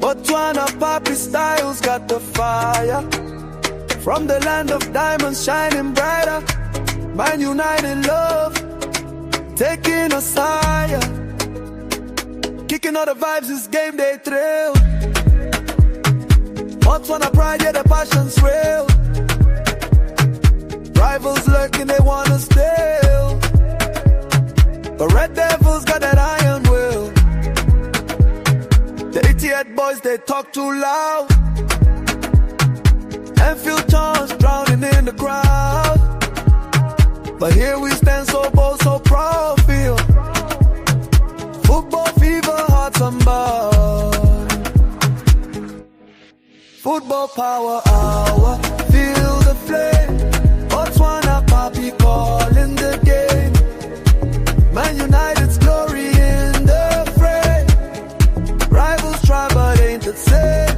Botswana Papi Styles got the fire. From the land of diamonds shining brighter. Man United love, taking us higher. Kicking all the vibes, this game they thrill. Botswana pride, yeah, the passion's real. Rivals lurking, they wanna steal. But Red Devils got that iron will. The 88 boys, they talk too loud. Enfield Towns drowning in the crowd. But here we stand so bold, so proud, feel. Football fever, hearts unbound. Football power hour, feel the flame. Botswana Papi calling the game. Man United's glory in the fray. Rivals try but ain't the same.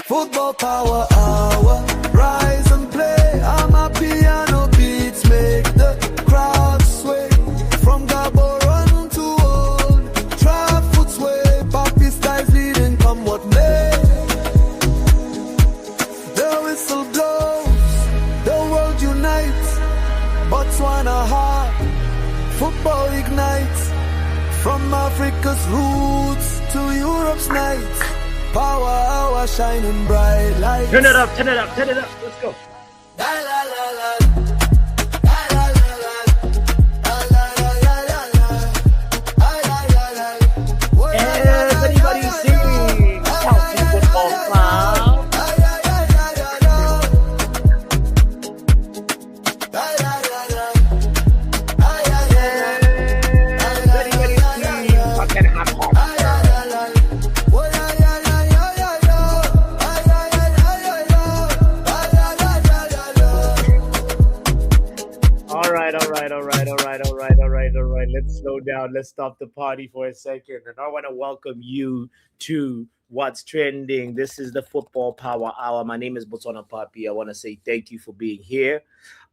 Football power hour, rise and play. I'm a piano beats, make the crowd sway. From Gaborone to Old Trafford sway. Papi Styles leading, come what may. The whistle blows, the world unites. Botswana heart, football ignites. From Africa's roots to Europe's nights. Power hour shining bright lights. Turn it up, turn it up, turn it up. Let's go. La, la, la, la. Everybody sing. Chelsea Football Club. Everybody sing. Fucking hot. All right. Let's slow down. Let's stop the party for a second. And I want to welcome you to What's Trending. This is the Football Power Hour. My name is Botswana Papi. I want to say thank you for being here.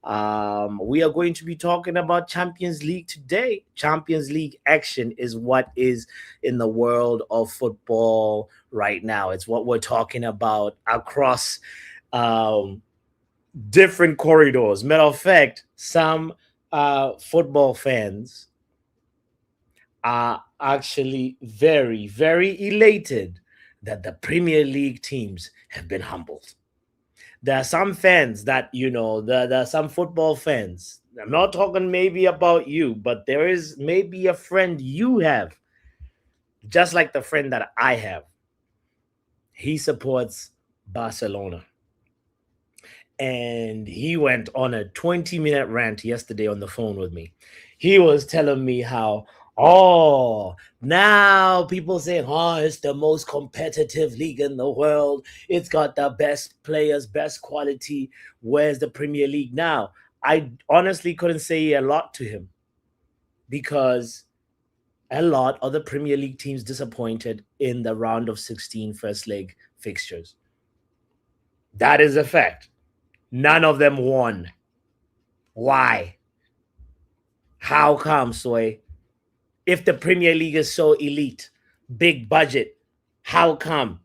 We are going to be talking about Champions League today. Champions League action is what is in the world of football right now. It's what we're talking about across different corridors. Matter of fact, some football fans are actually very, very elated that the Premier League teams have been humbled. There are some fans that, there are some football fans. I'm not talking maybe about you, but there is maybe a friend you have, just like the friend that I have. He supports Barcelona. And he went on a 20-minute rant yesterday on the phone with me. He was telling me how, now people saying, it's the most competitive league in the world. It's got the best players, best quality. Where's the Premier League now? I honestly couldn't say a lot to him because a lot of the Premier League teams disappointed in the round of 16 first leg fixtures. That is a fact. None of them won. Why? How come, Soy? If the Premier League is so elite, big budget, how come?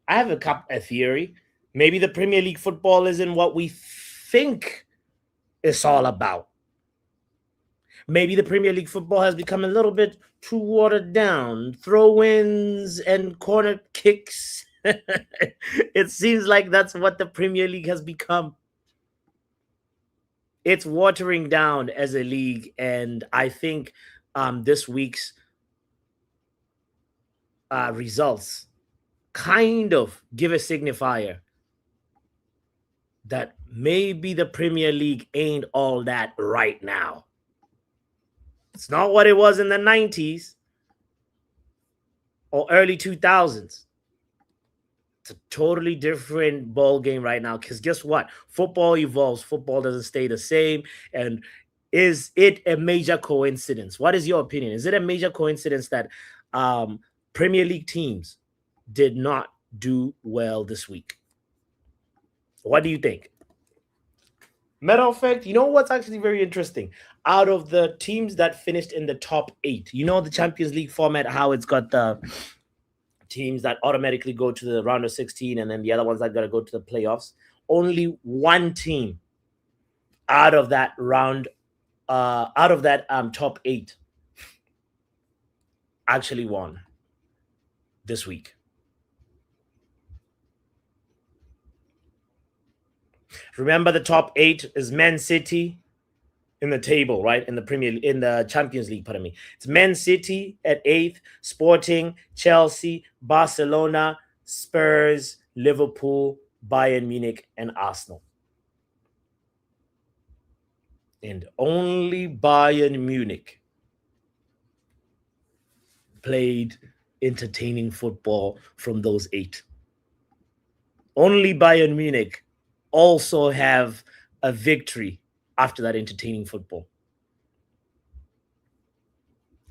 I have a theory. Maybe the Premier League football isn't what we think it's all about. Maybe the Premier League football has become a little bit too watered down. Throw-ins and corner kicks. It seems like that's what the Premier League has become. It's watering down as a league, and I think this week's results kind of give a signifier that maybe the Premier League ain't all that right now. It's not what it was in the 90s or early 2000s. It's a totally different ball game right now because guess what? Football evolves. Football doesn't stay the same. And is it a major coincidence? What is your opinion? Is it a major coincidence that Premier League teams did not do well this week? What do you think? Matter of fact, you know what's actually very interesting? Out of the teams that finished in the top 8, you know the Champions League format, how it's got the teams that automatically go to the round of 16 and then the other ones that got to go to the playoffs. Only one team out of that top 8 actually won this week. Remember, the top 8 is Man City in the table, right? In the Champions League, pardon me. It's Man City at 8th, Sporting, Chelsea, Barcelona, Spurs, Liverpool, Bayern Munich, and Arsenal. And only Bayern Munich played entertaining football from those 8. Only Bayern Munich also have a victory after that entertaining football.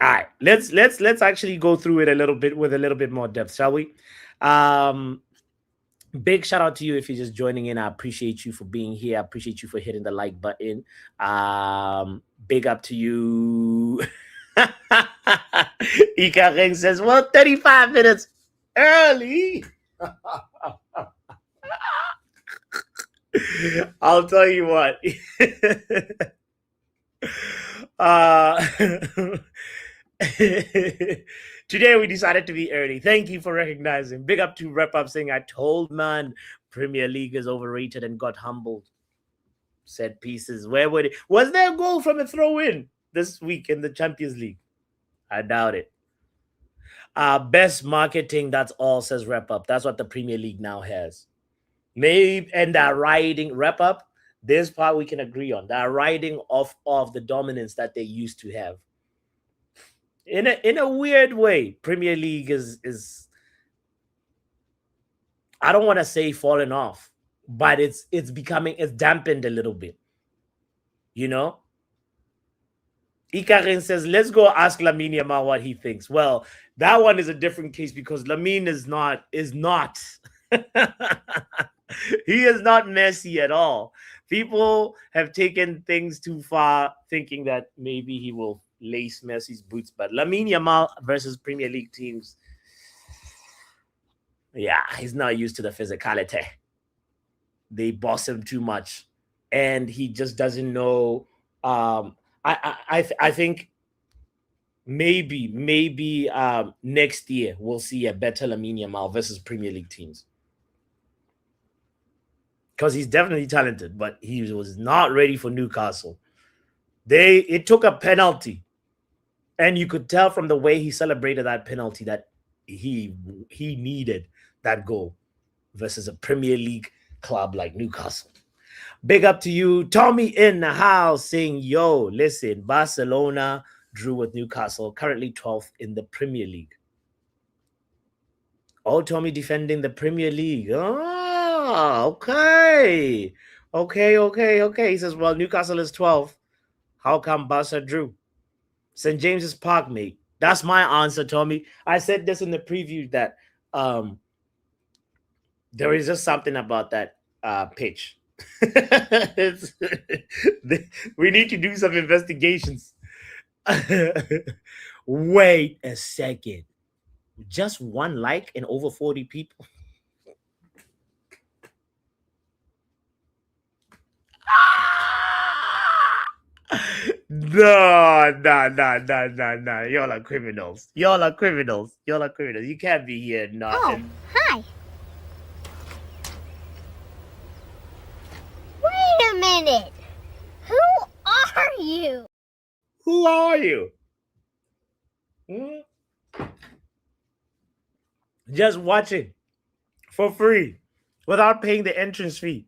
All right, let's actually go through it a little bit with a little bit more depth, shall we? Big shout out to you if you're just joining in. I appreciate you for being here. I appreciate you for hitting the like button. Big up to you. Ika Ring says, well, 35 minutes early. I'll tell you what. Today we decided to be early. Thank you for recognizing. Big up to Rep Up saying, I told man Premier League is overrated and got humbled. Set pieces. Where would it? Was there a goal from a throw-in this week in the Champions League? I doubt it. Best marketing, that's all, says Rep Up. That's what the Premier League now has. Maybe, and they're riding Rep Up. This part we can agree on. They're riding off of the dominance that they used to have. In a weird way, Premier League is I don't want to say falling off, but it's dampened a little bit. You know? Ikarin says, let's go ask Lamine Yamal what he thinks. Well, that one is a different case because Lamine is not he is not Messi at all. People have taken things too far, thinking that maybe he will lace Messi's boots. But Lamine Yamal versus Premier League teams, yeah, he's not used to the physicality. They boss him too much, and he just doesn't know. I think maybe next year we'll see a better Lamine Yamal versus Premier League teams. Because he's definitely talented, but he was not ready for Newcastle. It took a penalty, and you could tell from the way he celebrated that penalty that he needed that goal versus a Premier League club like Newcastle. Big up to you, Tommy in the house, saying, "Yo, listen, Barcelona drew with Newcastle, currently 12th in the Premier League." Oh, Tommy defending the Premier League. Oh, okay. Okay. He says, well, Newcastle is 12th. How come Barca drew? St. James's Park, mate. That's my answer, Tommy. I said this in the preview that there is just something about that pitch. We need to do some investigations. Wait a second. Just one like and over 40 people. No. Y'all are criminals. You can't be here not. Oh, hi. Wait a minute. Who are you? Who are you? Just watching for free without paying the entrance fee.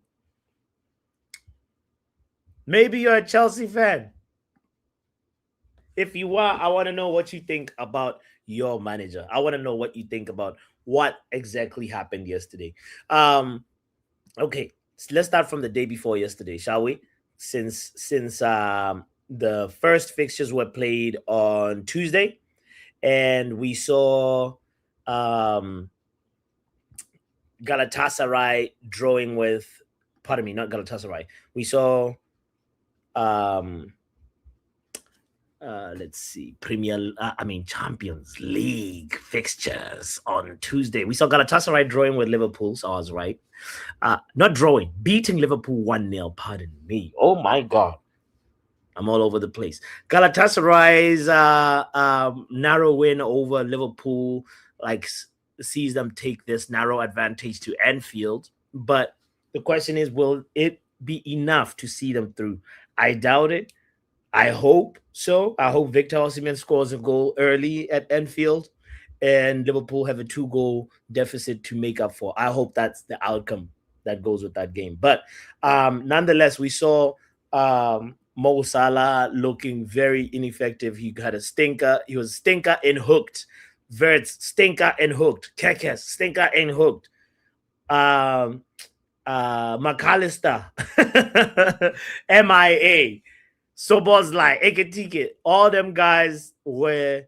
Maybe you're a Chelsea fan. If you are, I want to know what you think about your manager. I want to know what you think about what exactly happened yesterday. Okay, so let's start from the day before yesterday, shall we? Since the first fixtures were played on Tuesday, and we saw Galatasaray drawing with, pardon me, not Galatasaray. We saw let's see, Champions League fixtures on Tuesday. We saw Galatasaray drawing with Liverpool, so I was right. Not drawing, beating Liverpool 1-0, pardon me. Oh my God. I'm all over the place. Galatasaray's narrow win over Liverpool sees them take this narrow advantage to Anfield. But the question is, will it be enough to see them through? I doubt it. I hope so. I hope Victor Osimhen scores a goal early at Anfield and Liverpool have a 2-goal deficit to make up for. I hope that's the outcome that goes with that game. But nonetheless, we saw Mo Salah looking very ineffective. He had a stinker. He was stinker and hooked. Verts, stinker and hooked. Kekes, stinker and hooked. McAllister, MIA. Sobozlai, Eketike, all them guys were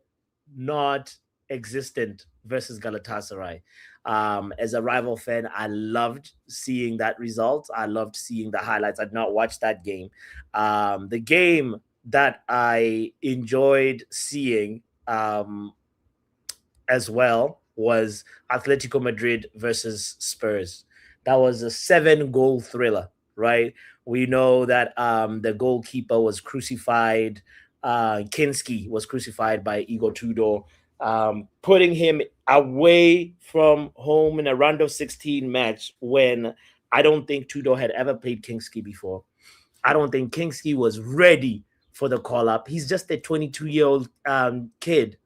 not existent versus Galatasaray. As a rival fan, I loved seeing that result. I loved seeing the highlights. I did not watch that game. The game that I enjoyed seeing as well was Atletico Madrid versus Spurs. That was a 7-goal thriller, right? We know that the goalkeeper was crucified. Kinski was crucified by Igor Tudor, putting him away from home in a round of 16 match when I don't think Tudor had ever played Kinski before. I don't think Kinski was ready for the call-up. He's just a 22-year-old kid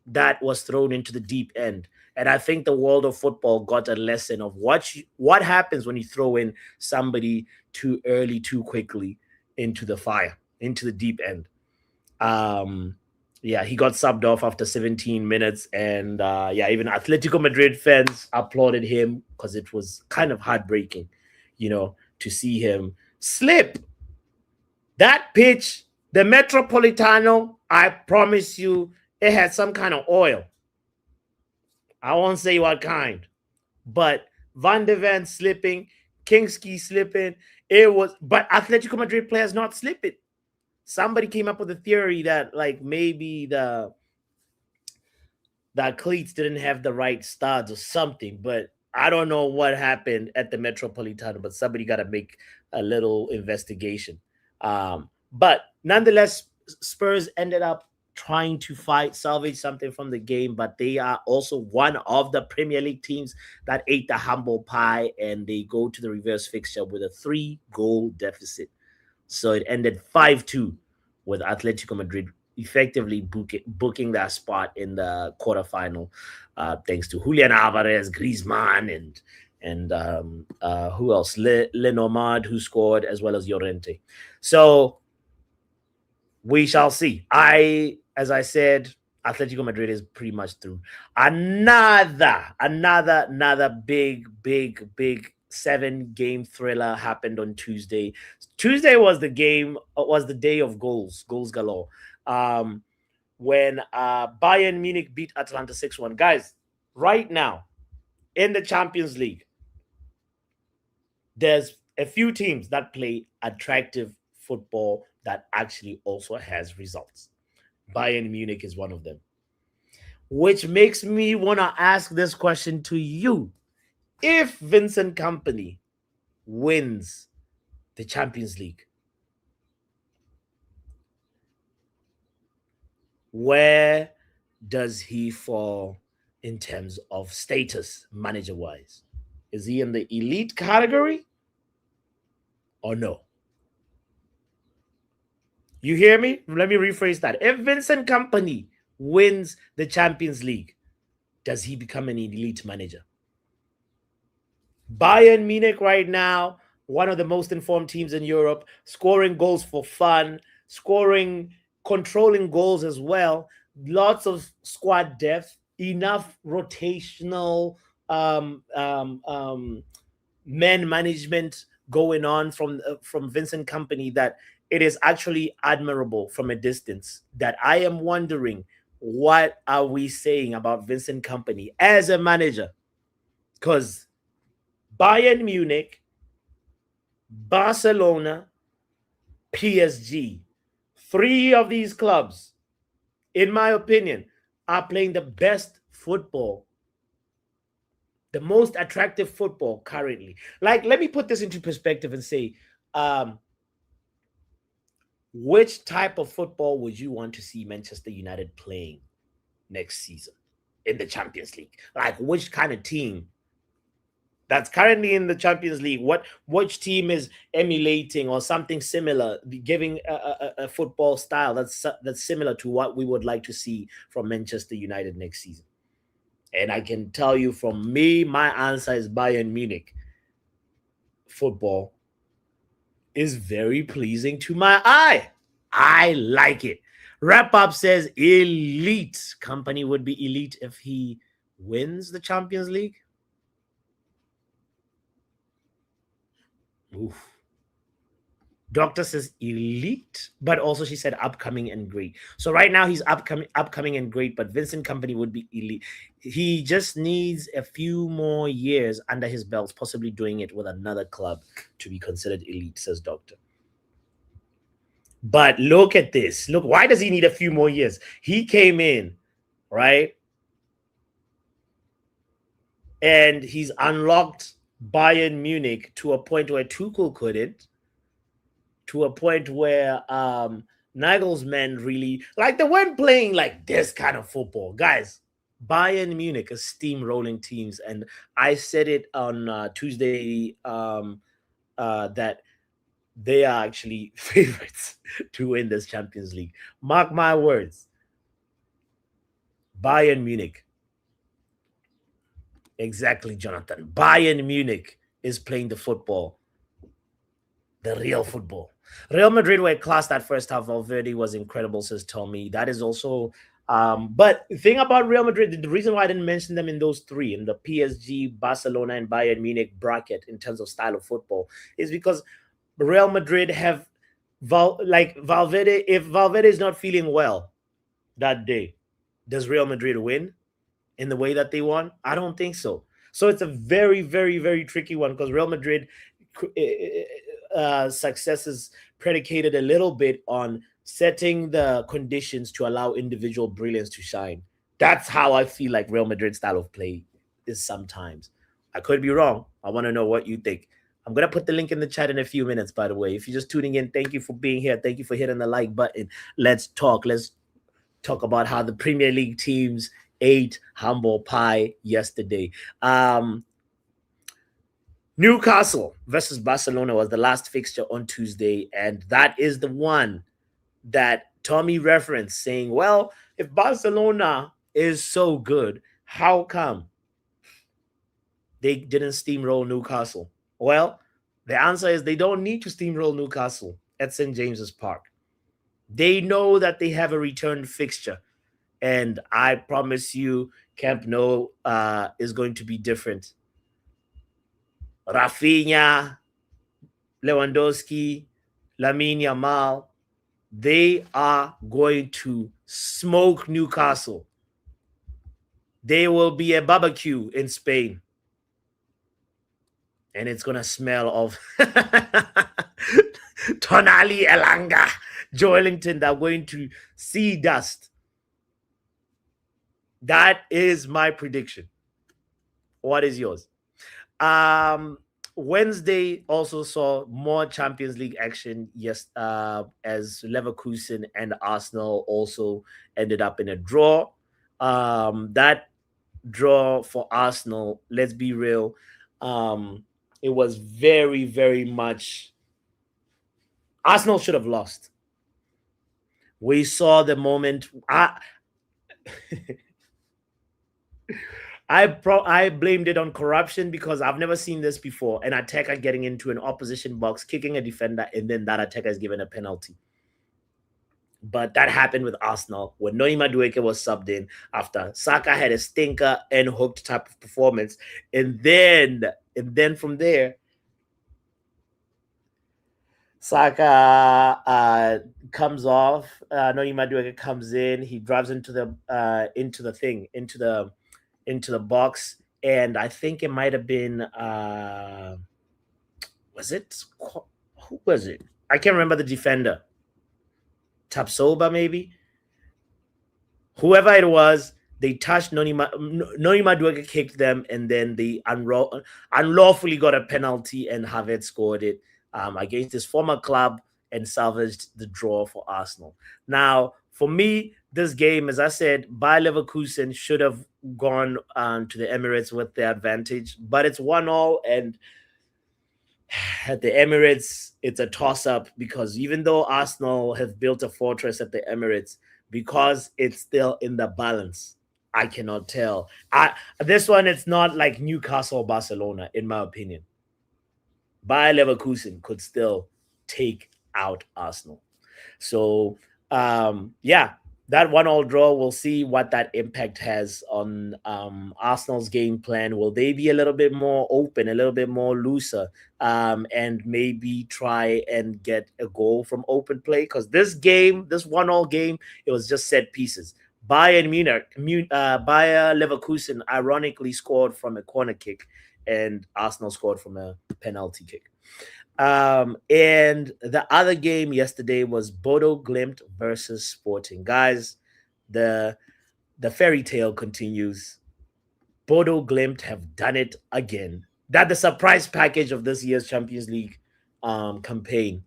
that was thrown into the deep end. And I think the world of football got a lesson of what happens when you throw in somebody too early, too quickly into the fire, into the deep end. He got subbed off after 17 minutes. And even Atletico Madrid fans applauded him because it was kind of heartbreaking, to see him slip. That pitch, the Metropolitano, I promise you, it had some kind of oil. I won't say what kind, but Van de Ven slipping, Kinski slipping. But Atletico Madrid players not slipping. Somebody came up with a theory that maybe the cleats didn't have the right studs or something, but I don't know what happened at the Metropolitano, but somebody got to make a little investigation. But nonetheless, Spurs ended up trying to salvage something from the game, but they are also one of the Premier League teams that ate the humble pie, and they go to the reverse fixture with a 3-goal deficit. So it ended 5-2 with Atletico Madrid effectively booking that spot in the quarterfinal, thanks to Julian Alvarez, Griezmann, and who else? Lenormand, who scored, as well as Llorente. So we shall see. As I said, Atletico Madrid is pretty much through. Another big 7-game thriller happened on Tuesday. Tuesday was the day of goals galore. When Bayern Munich beat Atlanta 6-1. Guys, right now in the Champions League, there's a few teams that play attractive football that actually also has results. Bayern Munich is one of them. Which makes me want to ask this question to you. If Vincent Kompany wins the Champions League, where does he fall in terms of status, manager-wise? Is he in the elite category or no? You hear me? Let me rephrase that. If Vincent Kompany wins the Champions League, does he become an elite manager? Bayern Munich right now, one of the most informed teams in Europe, scoring goals for fun, controlling goals as well, lots of squad depth, enough rotational man management going on from Vincent Kompany that it is actually admirable from a distance. That I am wondering, what are we saying about Vincent Kompany as a manager? Because Bayern Munich, Barcelona, PSG. Three of these clubs, in my opinion, are playing the best football, the most attractive football currently. Like, let me put this into perspective and say, which type of football would you want to see Manchester United playing next season in the Champions League? Like, which kind of team that's currently in the Champions League, which team is emulating or something similar, giving a football style that's similar to what we would like to see from Manchester United next season? And I can tell you from me, my answer is Bayern Munich. Football is very pleasing to my eye. I like it. Wrap Up says elite. Company would be elite if he wins the Champions League. Oof. Doctor says elite, but also she said upcoming and great. So right now he's upcoming and great, but Vincent Company would be elite. He just needs a few more years under his belt, possibly doing it with another club to be considered elite, says Doctor. But look at this. Look, why does he need a few more years? He came in, right? And he's unlocked Bayern Munich to a point where Tuchel couldn't, to a point where Nagelsmann really, like, they weren't playing like this kind of football. Guys, Bayern Munich is steamrolling teams. And I said it on Tuesday that they are actually favorites to win this Champions League. Mark my words. Bayern Munich. Exactly, Jonathan. Bayern Munich is playing the football. The real football. Real Madrid were class that first half. Valverde was incredible, says Tommy. That is also... but the thing about Real Madrid, the reason why I didn't mention them in those three, in the PSG, Barcelona, and Bayern Munich bracket in terms of style of football, is because Real Madrid have Valverde. If Valverde is not feeling well that day, does Real Madrid win in the way that they won? I don't think so. So it's a very, very, very tricky one because Real Madrid success is predicated a little bit on setting the conditions to allow individual brilliance to shine. That's how I feel like Real Madrid's style of play is sometimes. I could be wrong. I want to know what you think. I'm going to put the link in the chat in a few minutes, by the way. If you're just tuning in, thank you for being here. Thank you for hitting the like button. Let's talk. Let's talk about how the Premier League teams ate humble pie yesterday. Newcastle versus Barcelona was the last fixture on Tuesday, and that is the one that Tommy referenced, saying, well, if Barcelona is so good, how come they didn't steamroll Newcastle? Well, the answer is they don't need to steamroll Newcastle at St. James's Park. They know that they have a return fixture, and I promise you Camp Nou is going to be different. Rafinha, Lewandowski, Lamine Yamal, they are going to smoke Newcastle. There will be a barbecue in Spain. And it's going to smell of Tonali, Elanga, Joelinton. They're going to see dust. That is my prediction. What is yours? Wednesday also saw more Champions League action. Yes, as Leverkusen and Arsenal also ended up in a draw. That draw for Arsenal, let's be real, it was very, very much... Arsenal should have lost. We saw the moment... I blamed it on corruption because I've never seen this before. An attacker getting into an opposition box, kicking a defender, and then that attacker is given a penalty. But that happened with Arsenal when Noni Madueke was subbed in after Saka had a stinker and hooked type of performance. And then from there, Saka comes off. Noni Madueke comes in. He drives into the box, and I think it might have been who was it? I can't remember the defender. Tapsoba, maybe? Whoever it was, they touched Noni Madueke, kicked them, and then they unlawfully got a penalty, and Havertz scored it against his former club and salvaged the draw for Arsenal. Now, for me, this game, as I said, Bayer Leverkusen should have gone to the Emirates with the advantage, but it's 1-1, and at the Emirates, it's a toss-up because even though Arsenal have built a fortress at the Emirates, because it's still in the balance, I cannot tell. This one, it's not like Newcastle or Barcelona, in my opinion. Bayer Leverkusen could still take out Arsenal. So, yeah, that 1-1 draw, we'll see what that impact has on Arsenal's game plan. Will they be a little bit more open, a little bit more looser, and maybe try and get a goal from open play? Because this 1-1 game, it was just set pieces. Bayern Leverkusen ironically scored from a corner kick, and Arsenal scored from a penalty kick. And the other game yesterday was Bodo Glimt versus Sporting. Guys, the fairy tale continues. Bodo Glimt have done it again. That the surprise package of this year's Champions League campaign.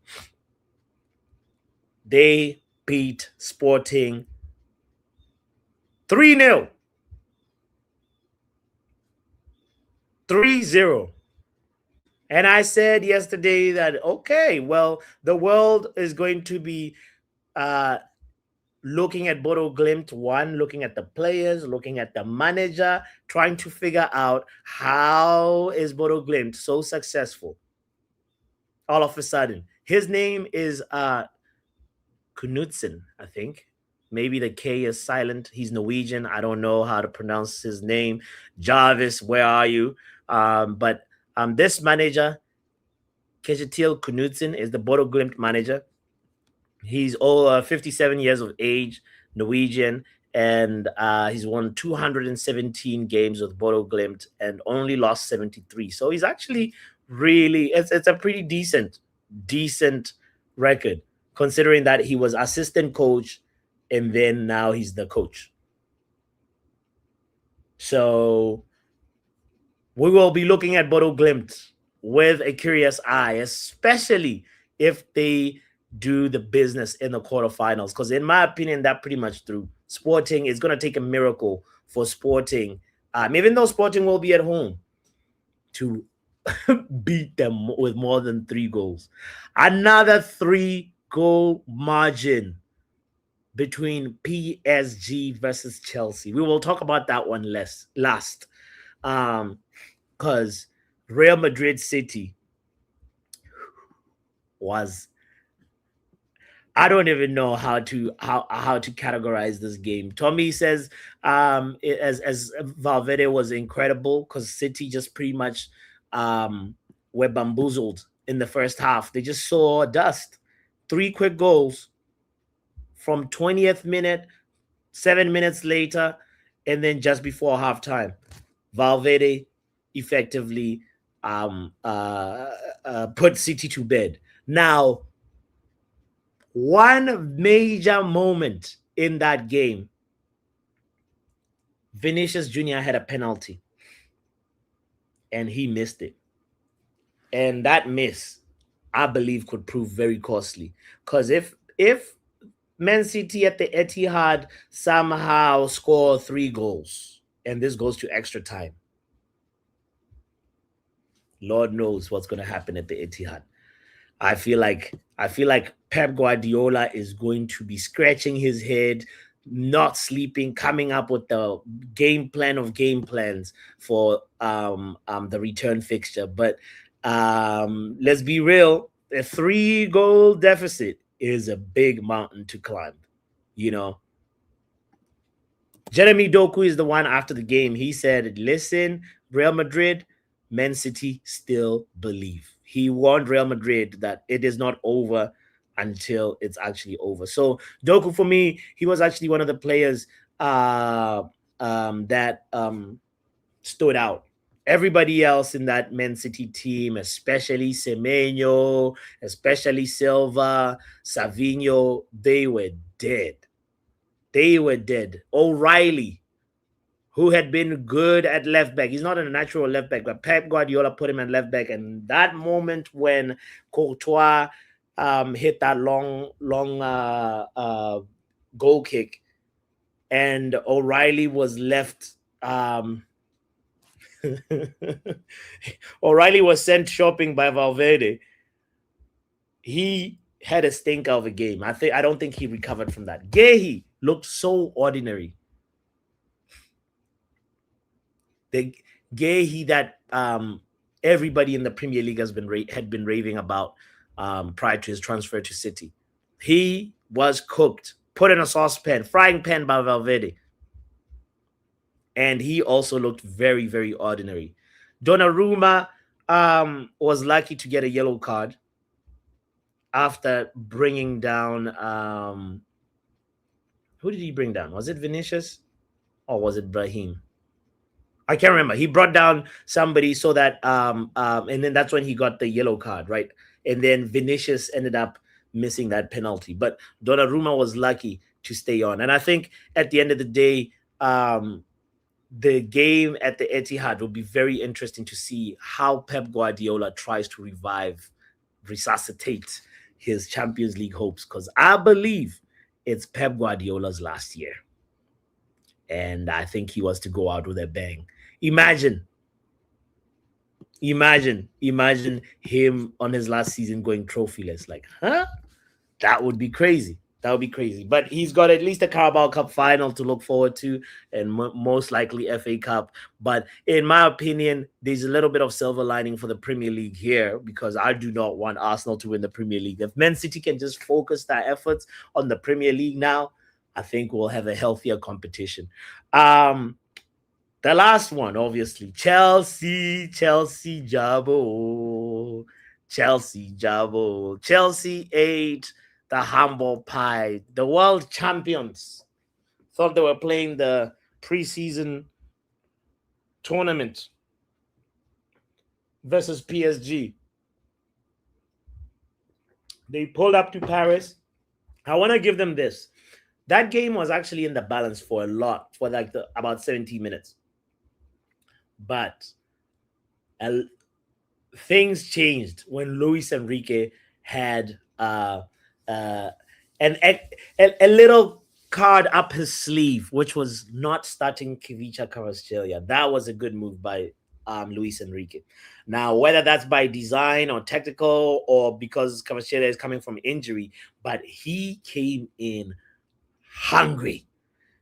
They beat Sporting 3-0. 3-0. And I said yesterday that, okay, well, the world is going to be looking at Bodo Glimt, looking at the players, looking at the manager, trying to figure out how is Bodo Glimt so successful all of a sudden. His name is Knudsen, I think. Maybe the K is silent. He's Norwegian. I don't know how to pronounce his name. Jarvis, where are you? But this manager, Kjetil Knudsen, is the Bodo Glimt manager. He's 57 years of age, Norwegian, and he's won 217 games with Bodo Glimt and only lost 73. So he's actually it's a pretty decent record, considering that he was assistant coach and then now he's the coach. So we will be looking at Bodo Glimt with a curious eye, especially if they do the business in the quarterfinals. Because in my opinion, that pretty much through. Sporting is going to take a miracle for Sporting, even though Sporting will be at home, to beat them with more than 3 goals. Another 3-goal margin between PSG versus Chelsea. We will talk about that one last. Because Real Madrid City was, I don't even know how to categorize this game. Tommy says as Valverde was incredible because City just pretty much were bamboozled in the first half. They just saw dust. 3 quick goals from 20th minute, 7 minutes later, and then just before halftime. Valverde effectively put City to bed. Now, one major moment in that game, Vinicius Jr. had a penalty and he missed it. And that miss, I believe, could prove very costly. Because if Man City at the Etihad somehow score 3 goals and this goes to extra time, Lord knows what's going to happen at the Etihad. I feel like Pep Guardiola is going to be scratching his head, not sleeping, coming up with the game plan of game plans for the return fixture. But let's be real, a 3-goal deficit is a big mountain to climb, you know. Jeremy Doku is the one after the game. He said, listen, Real Madrid, Man City still believe. He warned Real Madrid that it is not over until it's actually over. So Doku, for me, he was actually one of the players that stood out Everybody else in that Man City team, especially Semenyo, especially Silva, Savinho, they were dead. They were dead. O'Reilly, who had been good at left back. He's not a natural left back, but Pep Guardiola put him at left back. And that moment when Courtois hit that long goal kick, and O'Reilly was left. O'Reilly was sent shopping by Valverde. He had a stinker of a game. I don't think he recovered from that. Gehi looked so ordinary. The Gehi that everybody in the Premier League had been raving about prior to his transfer to City. He was cooked, put in a saucepan, frying pan by Valverde. And he also looked very, very ordinary. Donnarumma was lucky to get a yellow card after bringing down who did he bring down? Was it Vinicius or was it Brahim? I can't remember. He brought down somebody so that and then that's when he got the yellow card, right? And then Vinicius ended up missing that penalty. But Donnarumma was lucky to stay on. And I think at the end of the day, the game at the Etihad will be very interesting to see how Pep Guardiola tries to resuscitate his Champions League hopes, because I believe it's Pep Guardiola's last year. And I think he was to go out with a bang. Imagine him on his last season going trophyless. Like, huh? That would be crazy. That would be crazy. But he's got at least a Carabao Cup final to look forward to, and most likely FA Cup. But in my opinion, there's a little bit of silver lining for the Premier League here, because I do not want Arsenal to win the Premier League. If Man City can just focus their efforts on the Premier League now, I think we'll have a healthier competition. The last one, obviously, Chelsea Jabo. Chelsea ate the humble pie. The world champions thought they were playing the preseason tournament versus PSG. They pulled up to Paris. I want to give them this. That game was actually in the balance for like about 70 minutes. But things changed when Luis Enrique had a little card up his sleeve, which was not starting Kivicha Kvaratskhelia. That was a good move by Luis Enrique. Now, whether that's by design or tactical or because Kvaratskhelia is coming from injury, but he came in hungry,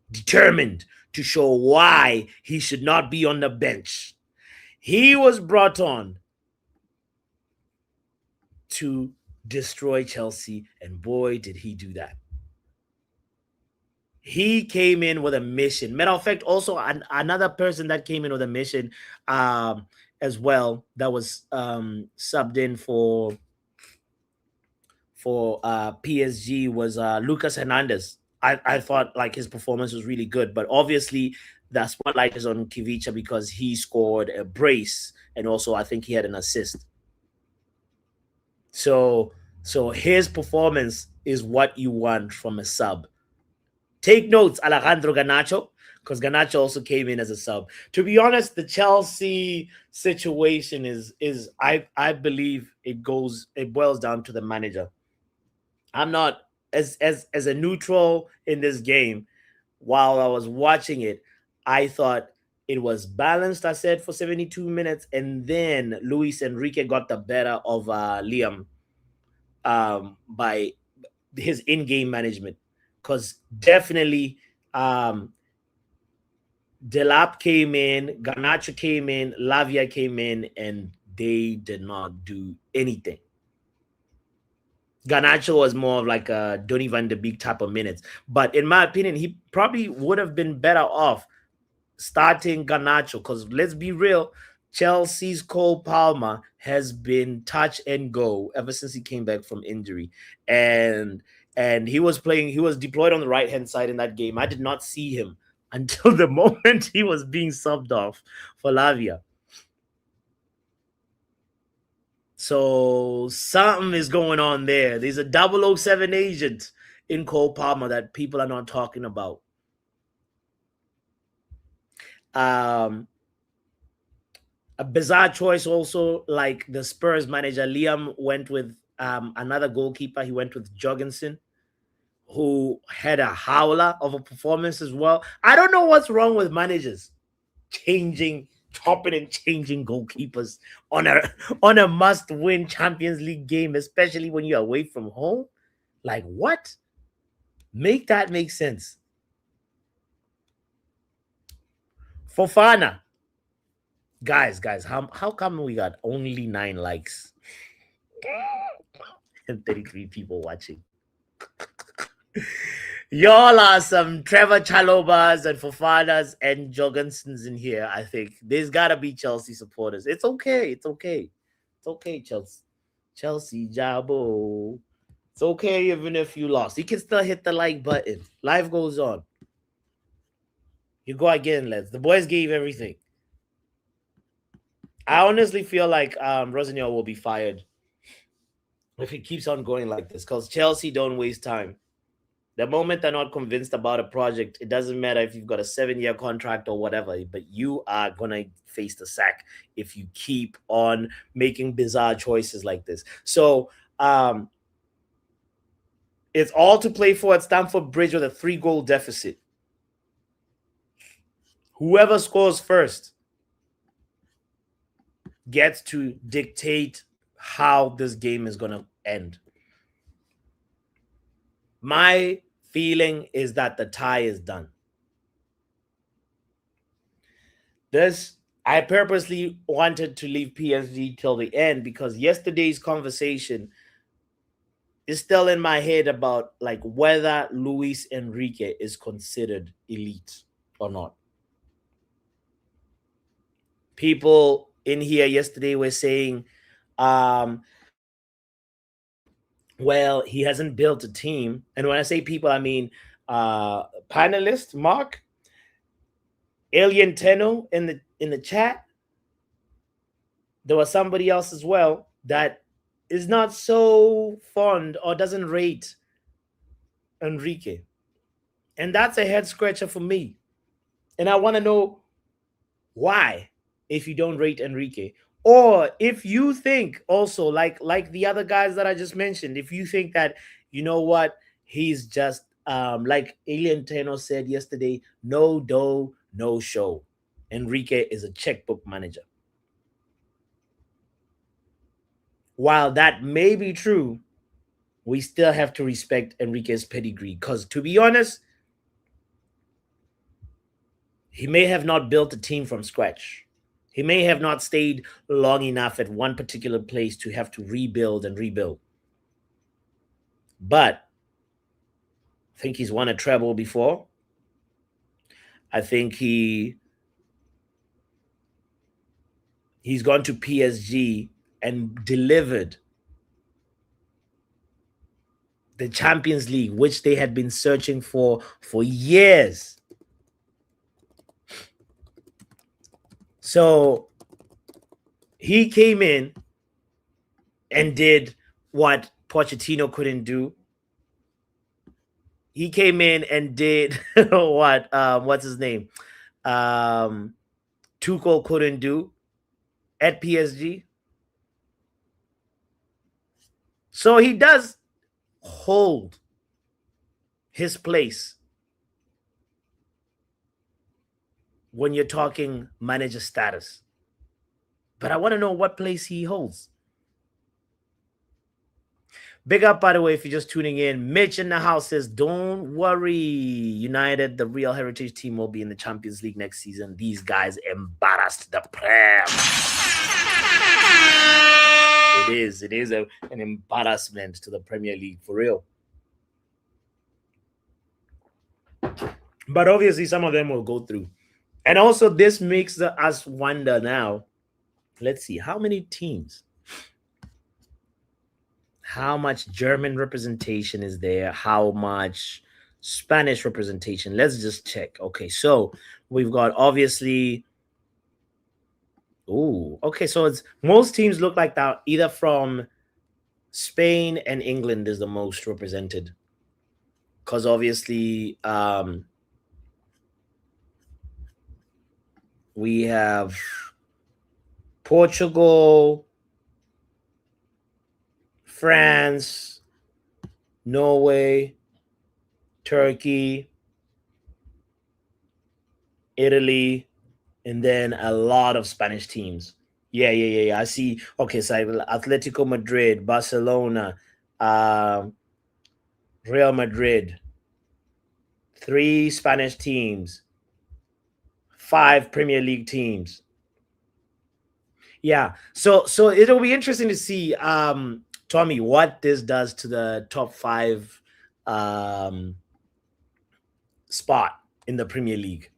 determined to show why he should not be on the bench. He was brought on to destroy Chelsea, and boy, did he do that. He came in with a mission. Matter of fact, also another person that came in with a mission as well, that was subbed in for PSG was Lucas Hernandez. I thought like his performance was really good, but obviously the spotlight is on Kivicha because he scored a brace, and also I think he had an assist. So his performance is what you want from a sub. Take notes, Alejandro Garnacho, because Garnacho also came in as a sub. To be honest, the Chelsea situation is I believe it boils down to the manager. I'm not as a neutral in this game. While I was watching it, I thought it was balanced, I said, for 72 minutes, and then Luis Enrique got the better of Liam by his in-game management. Because definitely Delap came in, Garnacho came in, Lavia came in, and they did not do anything. Garnacho was more of like a Donny van de Beek type of minutes. But in my opinion, he probably would have been better off starting Garnacho, because let's be real, Chelsea's Cole Palmer has been touch and go ever since he came back from injury. And he was deployed on the right-hand side in that game. I did not see him until the moment he was being subbed off for Lavia. So something is going on there. There's a 007 agent in Cole Palmer that people are not talking about. A bizarre choice also, like the Spurs manager, Liam went with another goalkeeper. He went with Jorgensen, who had a howler of a performance as well. I don't know what's wrong with managers chopping and changing goalkeepers on a must-win Champions League game, especially when you're away from home. Like, what? Make that make sense. Fofana. Guys, how come we got only 9 likes and 33 people watching? Y'all are some Trevor Chalobahs and Fofanas and Jorgensens in here, I think. There's got to be Chelsea supporters. It's okay. It's okay. It's okay, Chelsea. Chelsea, Jabo. It's okay even if you lost. You can still hit the like button. Life goes on. You go again, lads. The boys gave everything. I honestly feel like Rossignol will be fired if he keeps on going like this, because Chelsea don't waste time. The moment they're not convinced about a project, it doesn't matter if you've got a 7-year contract or whatever, but you are going to face the sack if you keep on making bizarre choices like this. So it's all to play for at Stamford Bridge with a 3-goal deficit. Whoever scores first gets to dictate how this game is going to end. My feeling is that the tie is done. I purposely wanted to leave PSG till the end because yesterday's conversation is still in my head about like whether Luis Enrique is considered elite or not. People in here yesterday were saying, well, he hasn't built a team. And when I say people, I mean panelist Mark, Alien Tenno in the chat. There was somebody else as well that is not so fond or doesn't rate Enrique. And that's a head scratcher for me. And I want to know why, if you don't rate Enrique. Or if you think also, like the other guys that I just mentioned, if you think that, you know what, he's just, like Alien Tenno said yesterday, no dough, no show. Enrique is a checkbook manager. While that may be true, we still have to respect Enrique's pedigree. Because to be honest, he may have not built a team from scratch. He may have not stayed long enough at one particular place to have to rebuild and rebuild. But I think he's won a treble before. I think he's gone to PSG and delivered the Champions League, which they had been searching for years. So he came in and did what Pochettino couldn't do. He came in and did what what's his name? Tuchel couldn't do at PSG. So he does hold his place when you're talking manager status. But I want to know what place he holds. Big up, by the way, if you're just tuning in. Mitch in the house says, don't worry. United, the real heritage team, will be in the Champions League next season. These guys embarrassed the Prem. It is an embarrassment to the Premier League, for real. But obviously, some of them will go through. And also, this makes us wonder now. Let's see, how many teams? How much German representation is there? How much Spanish representation? Let's just check. Okay, so we've got, obviously, Ooh, okay. So it's most teams look like that, either from Spain and England is the most represented. Because obviously, we have Portugal, France, Norway, Turkey, Italy, and then a lot of Spanish teams. Yeah. I see. Okay, so I have Atletico Madrid, Barcelona, um, Real Madrid, three Spanish teams, five Premier League teams. Yeah. So it'll be interesting to see, Tommy, what this does to the top five um spot in the Premier League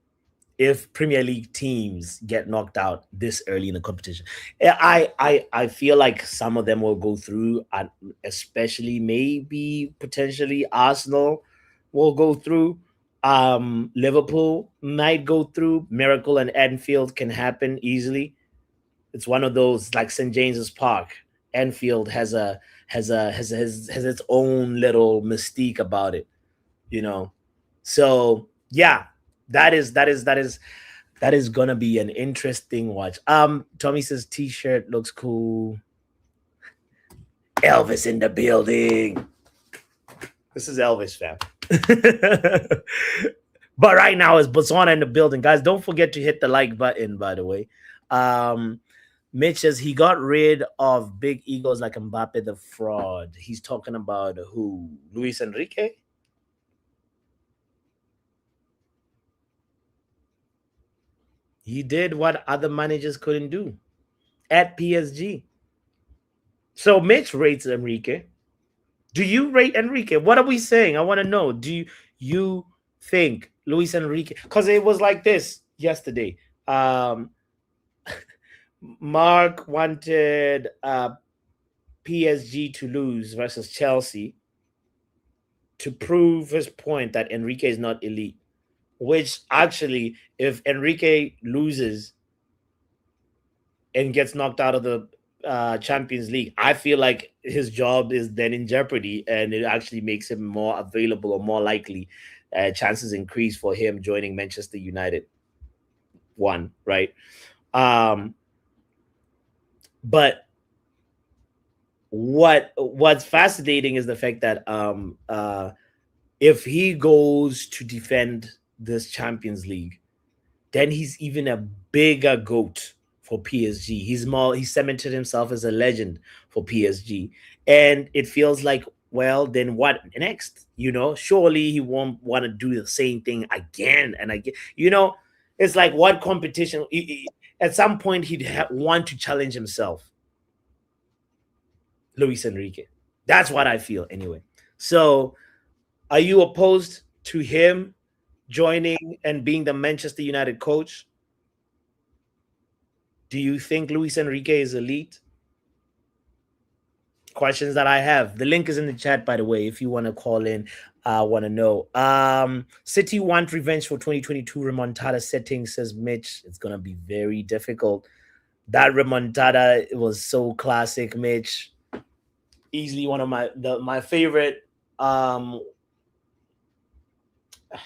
if Premier League teams get knocked out this early in the competition. I feel like some of them will go through, and especially maybe potentially Arsenal will go through. Liverpool might go through. Miracle and Anfield can happen easily. It's one of those like St James's Park. Anfield has its own little mystique about it, you know. So yeah, that is gonna be an interesting watch. Tommy says T-shirt looks cool. Elvis in the building. This is Elvis, fam. But right now it's Botswana in the building, guys. Don't forget to hit the like button. By the way, Mitch says he got rid of big egos like Mbappe the fraud. He's talking about who? Luis Enrique. He did what other managers couldn't do at PSG. So Mitch rates Enrique. Do you rate Enrique? What are we saying? I want to know. Do you think Luis Enrique? Because it was like this yesterday. Mark wanted PSG to lose versus Chelsea to prove his point that Enrique is not elite. Which actually, if Enrique loses and gets knocked out of the Champions League, I feel like his job is then in jeopardy, and it actually makes him more available or more likely. Chances increase for him joining Manchester United. One, right? But what's fascinating is the fact that if he goes to defend this Champions League, then he's even a bigger goat for PSG. He's cemented himself as a legend for PSG. And it feels like, well, then what next? Surely he won't want to do the same thing again and again. It's like what competition? At some point, he'd want to challenge himself. Luis Enrique. That's what I feel anyway. So, are you opposed to him joining and being the Manchester United coach? Do you think Luis Enrique is elite? Questions that I have. The link is in the chat, by the way, if you want to call in, want to know. City want revenge for 2022 remontada settings, says Mitch. It's going to be very difficult. That remontada, it was so classic, Mitch. Easily one of my favorite.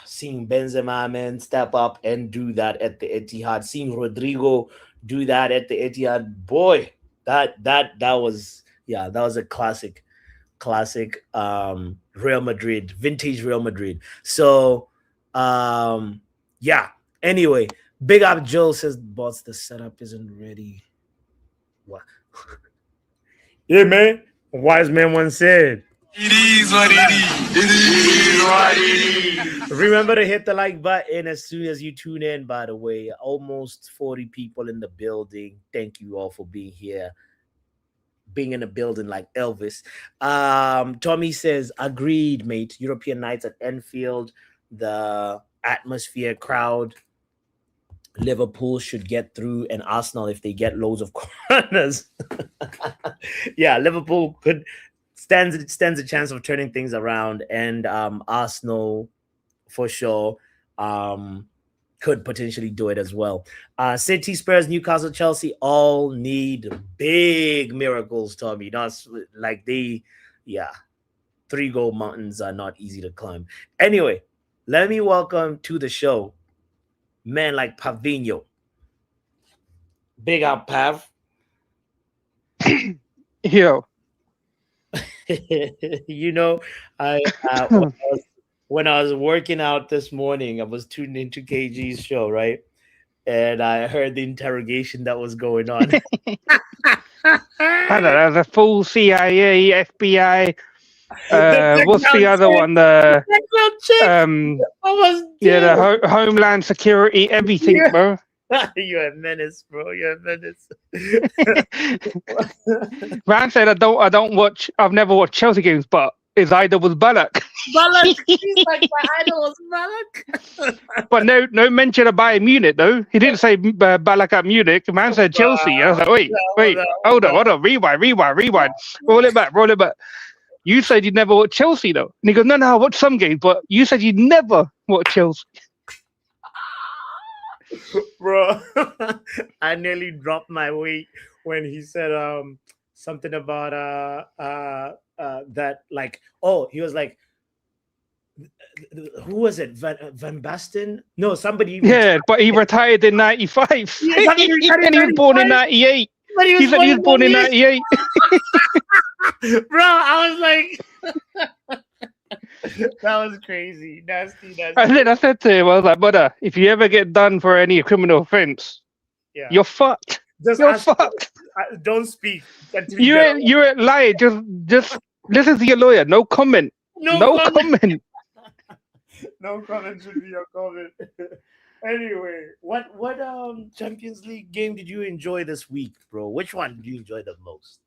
Seeing Benzema, man, step up and do that at the Etihad. Seeing Rodrigo do that at the Etihad, boy, that was a classic Real Madrid, vintage Real Madrid. So yeah. Anyway, Big Up Joe says, boss, the setup isn't ready. What? Yeah, man. A wise man once said, it is what it is. It is what it is. Remember to hit the like button as soon as you tune in, by the way. Almost 40 people in the building. Thank you all for being here. Being in the building like Elvis. Tommy says, agreed, mate. European nights at Enfield. The atmosphere, crowd. Liverpool should get through, and Arsenal if they get loads of corners. Yeah, Liverpool stands a chance of turning things around, and Arsenal for sure. Because could potentially do it as well. City, Spurs, Newcastle, Chelsea all need big miracles, Tommy. Not like yeah, 3-goal mountains are not easy to climb. Anyway, let me welcome to the show man like Pavino. Big up, Pav. Yo. You know, when I was working out this morning, I was tuned into KG's show, right? And I heard the interrogation that was going on. I don't know, the full CIA, FBI. What's the other one? The Homeland Security, everything, bro. You're a menace, bro. You're a menace. Man said I've never watched Chelsea games, but his idol was Ballack. Ballack, he's like my idol was Ballack. But no mention of Bayern Munich though. He didn't say Ballack at Munich. Man said Chelsea. I was like, wait, hold on, rewind. Roll it back. You said you'd never watch Chelsea though. And he goes, no, I watched some games, but you said you'd never watch Chelsea. Bro, I nearly dropped my weight when he said something about that, like, he was like, who was it? Van Basten? No, somebody. Yeah, but he retired in 95. Yeah, and he was born in 98. He said he was born in 98. Bro, I was like, that was crazy. Nasty. And then I said to him, I was like, brother, if you ever get done for any criminal offense, you're fucked. You're fucked. Don't speak. You ain't lying. Just listen to your lawyer. No comment. No comment. No comment should be your comment. Anyway, what Champions League game did you enjoy this week, bro? Which one did you enjoy the most?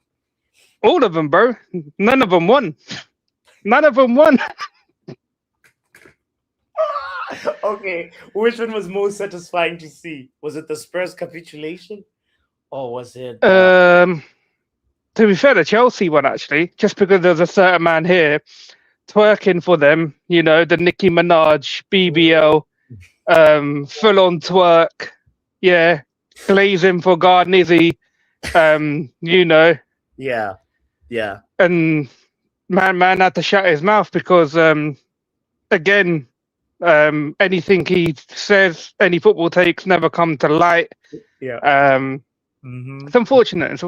All of them, bro. None of them won. Okay, which one was most satisfying to see? Was it the Spurs capitulation, or was it? To be fair, the Chelsea one actually, just because there's a certain man here twerking for them. You know, the Nicki Minaj BBL, full-on twerk. Yeah, glazing for Garnizzi. You know. Yeah. And man had to shut his mouth because again. Anything he says, any football takes never come to light. Yeah. It's unfortunate.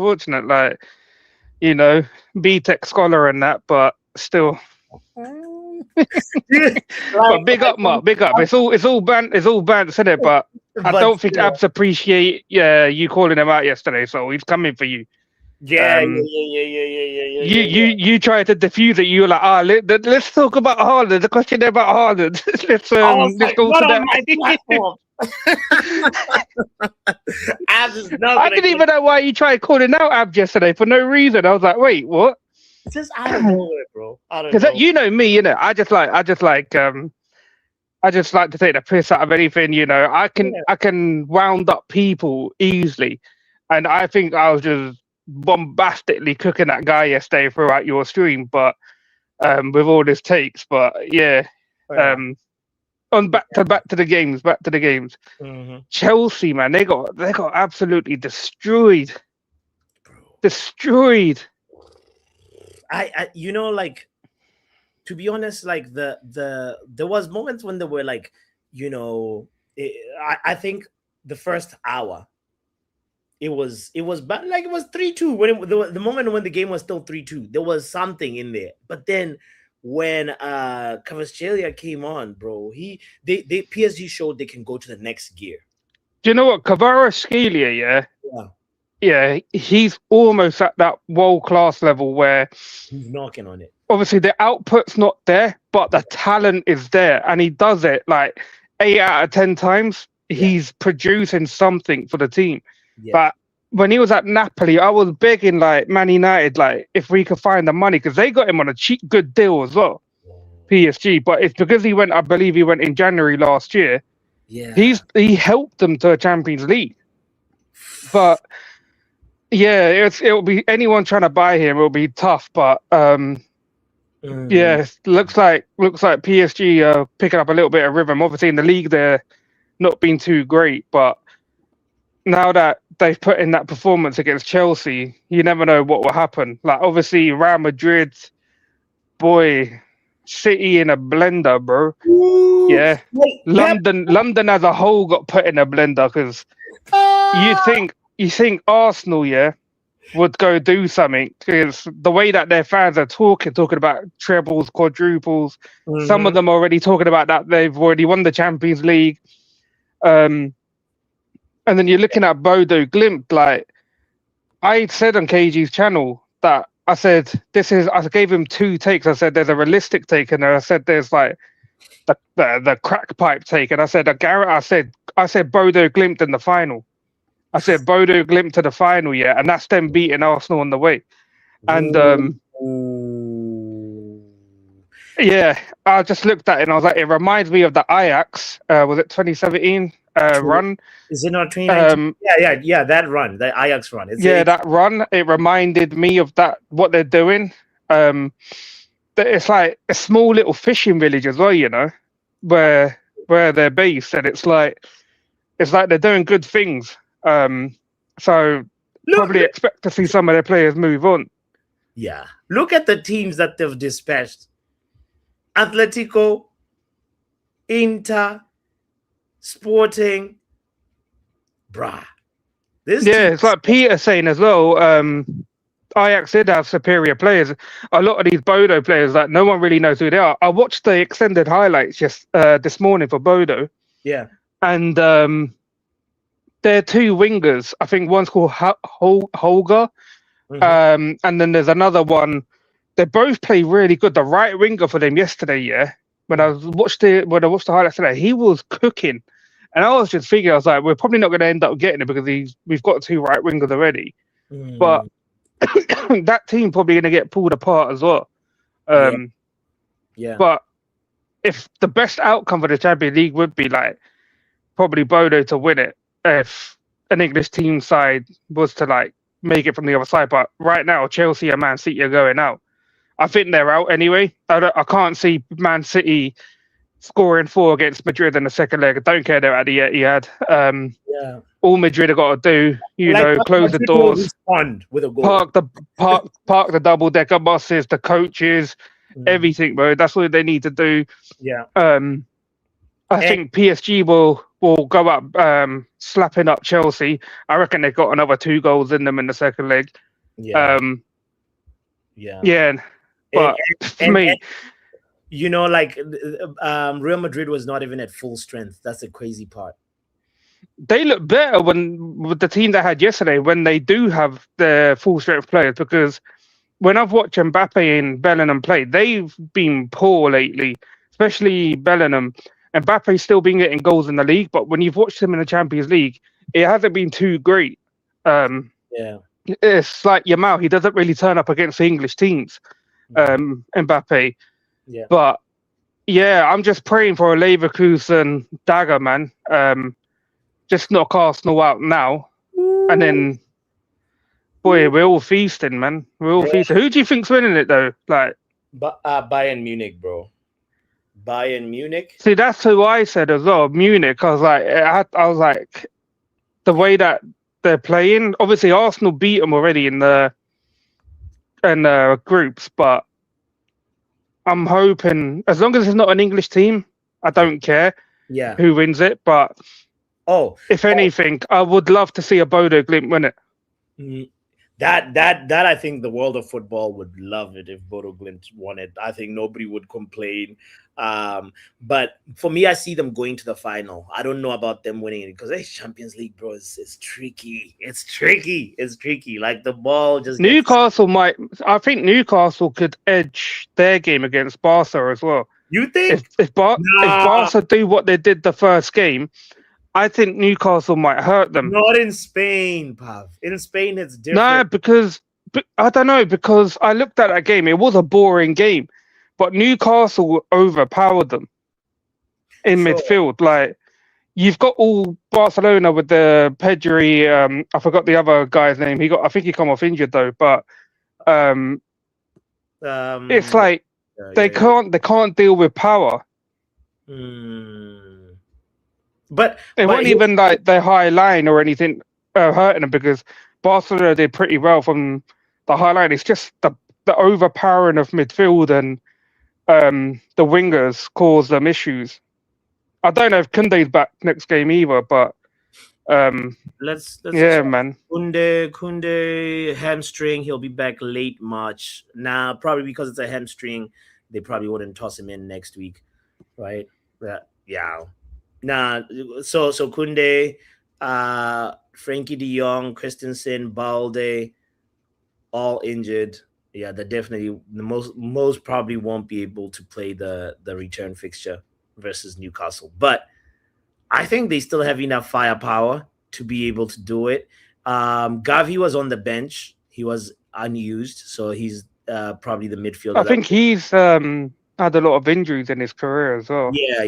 Like, you know, BTEC scholar and that, but still. But big up, Mark. Big up. It's all bant, isn't it? But I don't think Abs appreciate you calling him out yesterday. So he's coming for you. Yeah. You tried to diffuse it. You were like, let's talk about Haaland. The question about Haaland. let's go to that. Abs is not. I didn't even know why you tried calling out Abs yesterday for no reason. I was like, wait, what? It's just out of nowhere, bro. Because you know me, you know. I just like to take the piss out of anything. You know, I can wound up people easily, and I think I was just bombastically cooking that guy yesterday throughout your stream, but with all his takes. But yeah, back to the games. Mm-hmm. Chelsea, man, they got absolutely destroyed. I you know, like, to be honest, like there was moments when they were like, you know, I think the first hour it was bad, like it was 3-2 when the moment when the game was still 3-2, there was something in there. But then when Kvaratskhelia came on, bro, they PSG showed they can go to the next gear. Do you know what, Kvaratskhelia? Yeah, he's almost at that world-class level where he's knocking on it. Obviously, the output's not there, but the talent is there, and he does it like 8 out of 10 times. Yeah. He's producing something for the team. Yeah. But when he was at Napoli, I was begging like Man United, like if we could find the money, because they got him on a cheap, good deal as well, PSG. But it's because he went, I believe he went in January last year. Yeah, he helped them to a Champions League. But yeah, it'll be anyone trying to buy him. It'll be tough, but yeah, looks like PSG are picking up a little bit of rhythm. Obviously, in the league, they're not been too great, but now that they've put in that performance against Chelsea, you never know what will happen. Like, obviously, Real Madrid, boy, City in a blender, bro. Ooh, Yeah, wait, London as a whole got put in a blender because you think Arsenal, yeah, would go do something because the way that their fans are talking about trebles, quadruples, some of them already talking about that they've already won the Champions League. And then you're looking at Bodo Glimt. Like, I said on KG's channel that I gave him 2 takes. I said there's a realistic take, and I said there's like the crack pipe take, and I said I said Bodo Glimt in the final. I said Bodo Glimt to the final, yeah, and that's them beating Arsenal on the way. And yeah, I just looked at it and I was like, it reminds me of the Ajax. Was it 2017 run? Is it not 2019? Yeah, that run, the Ajax run. That run. It reminded me of that, what they're doing. It's like a small little fishing village as well, you know, where they're based, and it's like they're doing good things. So probably expect to see some of their players move on. Yeah, look at the teams that they've dispatched: Atletico, Inter, Sporting, bruh. It's like Peter saying as well. Ajax did have superior players. A lot of these Bodo players, like, no one really knows who they are. I watched the extended highlights just this morning for Bodo. Yeah, and they're 2 wingers. I think one's called Holger, and then there's another one. They both play really good. The right winger for them yesterday, yeah. When I watched the highlights today, he was cooking, and I was just thinking, I was like, we're probably not going to end up getting it because we've got 2 right wingers already, but that team probably going to get pulled apart as well. Yeah. But if the best outcome for the Champions League would be like probably Bodo to win it, if an English team side was to like make it from the other side. But right now, Chelsea and Man City are going out. I think they're out anyway. I can't see Man City scoring 4 against Madrid in the second leg. I don't care they're at the Etihad. All Madrid have got to do, close the doors, with a goal. park the double decker buses, the coaches, everything, bro. That's what they need to do. Yeah. I think PSG will go up slapping up Chelsea. I reckon they've got another 2 goals in them in the second leg. Yeah. But for me, Real Madrid was not even at full strength. That's the crazy part. They look better with the team they had yesterday when they do have their full strength players, because when I've watched Mbappe and Bellingham play, they've been poor lately, especially Bellingham. Mbappe's still been getting goals in the league, but when you've watched him in the Champions League, it hasn't been too great. It's like Yamal, he doesn't really turn up against the English teams, Mbappe. Yeah. But yeah, I'm just praying for a Leverkusen dagger, man. Just knock Arsenal out now, and then, boy, we're all feasting, man. We're all feasting. Who do you think's winning it though? Like, Bayern Munich, bro. Bayern Munich. See, that's who I said as well. Munich. I was like, the way that they're playing. Obviously, Arsenal beat them already in the groups, but I'm hoping, as long as it's not an English team, I don't care who wins it. But if anything, I would love to see a Bodo Glimt win it. That I think the world of football would love it if Bodo Glimt won it. I think nobody would complain. But for me, I see them going to the final. I don't know about them winning it because Champions League, bro, is tricky. It's tricky. Like the ball just. I think Newcastle could edge their game against Barca as well. You think? If Barca do what they did the first game, I think Newcastle might hurt them. Not in Spain, Pav. In Spain, it's different. No, because I don't know, because I looked at that game. It was a boring game, but Newcastle overpowered them in midfield. Like, you've got all Barcelona with the Pedri. I forgot the other guy's name. I think he come off injured though. But it's like they can't deal with power. But It wasn't even like their high line or anything hurting them, because Barcelona did pretty well from the high line. It's just the overpowering of midfield and the wingers cause them issues. I don't know if Koundé's back next game either, but let's yeah, man. Koundé hamstring. He'll be back late March. Now, probably because it's a hamstring, they probably wouldn't toss him in next week, right? Yeah. Nah. So Koundé, Frankie De Jong, Christensen, Balde, all injured. Yeah, they're definitely the most probably won't be able to play the return fixture versus Newcastle. But I think they still have enough firepower to be able to do it. Gavi was on the bench. He was unused, so he's probably the midfielder. I think he's had a lot of injuries in his career as well. Yeah.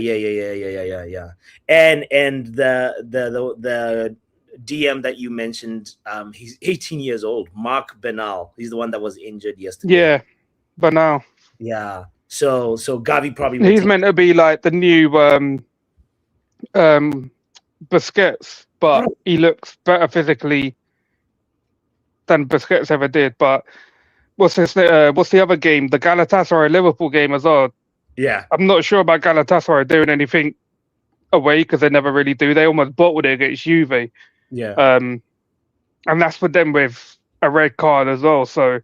And the DM that you mentioned, he's 18 years old. Mark Bernal. He's the one that was injured yesterday. Yeah, Bernal. Yeah. So Gavi probably he's meant to be like the new Busquets, but he looks better physically than Busquets ever did. But what's the other game? The Galatasaray Liverpool game as well. Yeah. I'm not sure about Galatasaray doing anything away, because they never really do. They almost bottled it against Juve. Yeah. And that's for them with a red card as well. So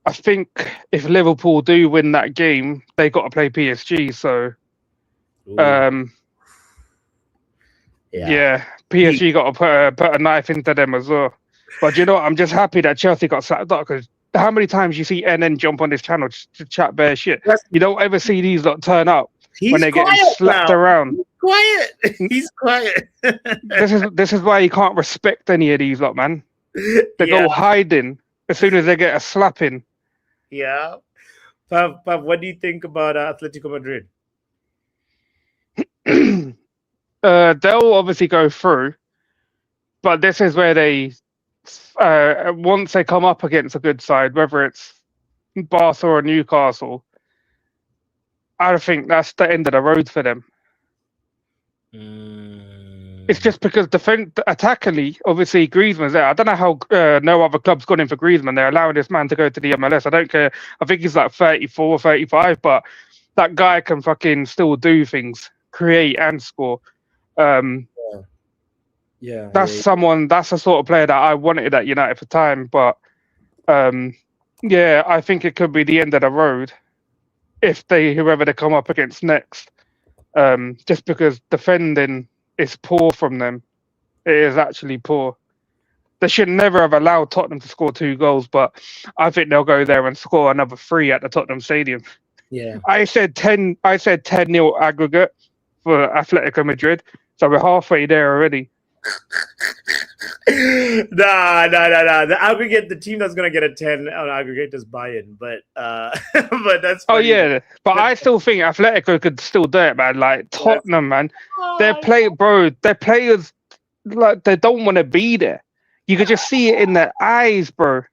I think if Liverpool do win that game, they got to play PSG. So yeah, PSG got to put a knife into them as well. But you know what? I'm just happy that Chelsea got slapped up, because how many times you see NN jump on this channel to chat bare shit? You don't ever see these lot turn up when they're getting slapped around. He's quiet. This is why you can't respect any of these lot, man. They go hiding as soon as they get a slapping. Yeah. Pav, what do you think about Atletico Madrid? They'll obviously go through, but this is where they, once they come up against a good side, whether it's Barca or Newcastle, I think that's the end of the road for them. It's just because attackingly, obviously Griezmann's there. I don't know how no other club's gone in for Griezmann. They're allowing this man to go to the MLS. I don't care. I think he's like 34 or 35, but that guy can fucking still do things, create and score. That's the sort of player that I wanted at United for time. But I think it could be the end of the road if whoever they come up against next. Just because defending is poor from them. It is actually poor. They should never have allowed Tottenham to score 2 goals, but I think they'll go there and score another 3 at the Tottenham Stadium. Yeah. I said 10-0 aggregate for Atletico Madrid, so we're halfway there already. Nah. The aggregate, the team that's gonna get a 10 on aggregate is Bayern, but that's funny. Oh yeah, but I still think Atletico could still do it, man. Like Tottenham, man, their players like they don't want to be there. You could just see it in their eyes, bro.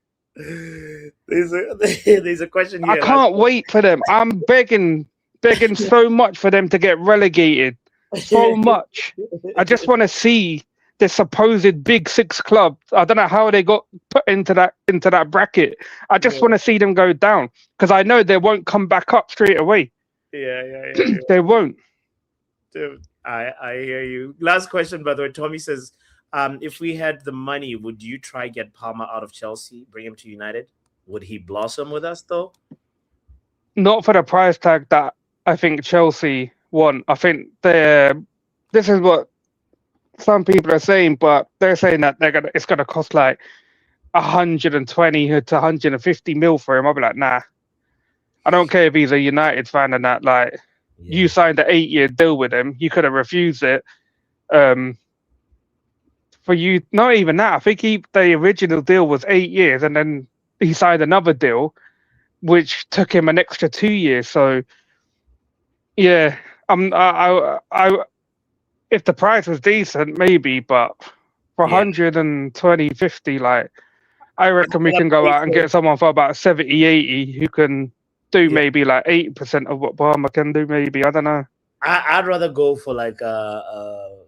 There's a question here. I can't wait for them. I'm begging so much for them to get relegated. So much. I just want to see the supposed Big Six club. I don't know how they got put into that bracket. I just want to see them go down, because I know they won't come back up straight away. Yeah. They won't. Dude, I hear you. Last question, by the way. Tommy says, if we had the money, would you try get Palmer out of Chelsea, bring him to United? Would he blossom with us though? Not for the price tag that I think Chelsea want. I think this is what some people are saying, but they're saying that it's gonna cost like 120 to 150 mil for him. I'll be like, nah. I don't care if he's a United fan and that. Like, you signed an 8-year deal with him, you could have refused it. For you, not even that. I think the original deal was 8 years, and then he signed another deal, which took him an extra 2 years. So, yeah, if the price was decent, maybe, but for 120, 50, like, I reckon we can go out and get someone for about 70, 80 who can do maybe like 80% of what Palmer can do, maybe. I don't know. I'd rather go for like a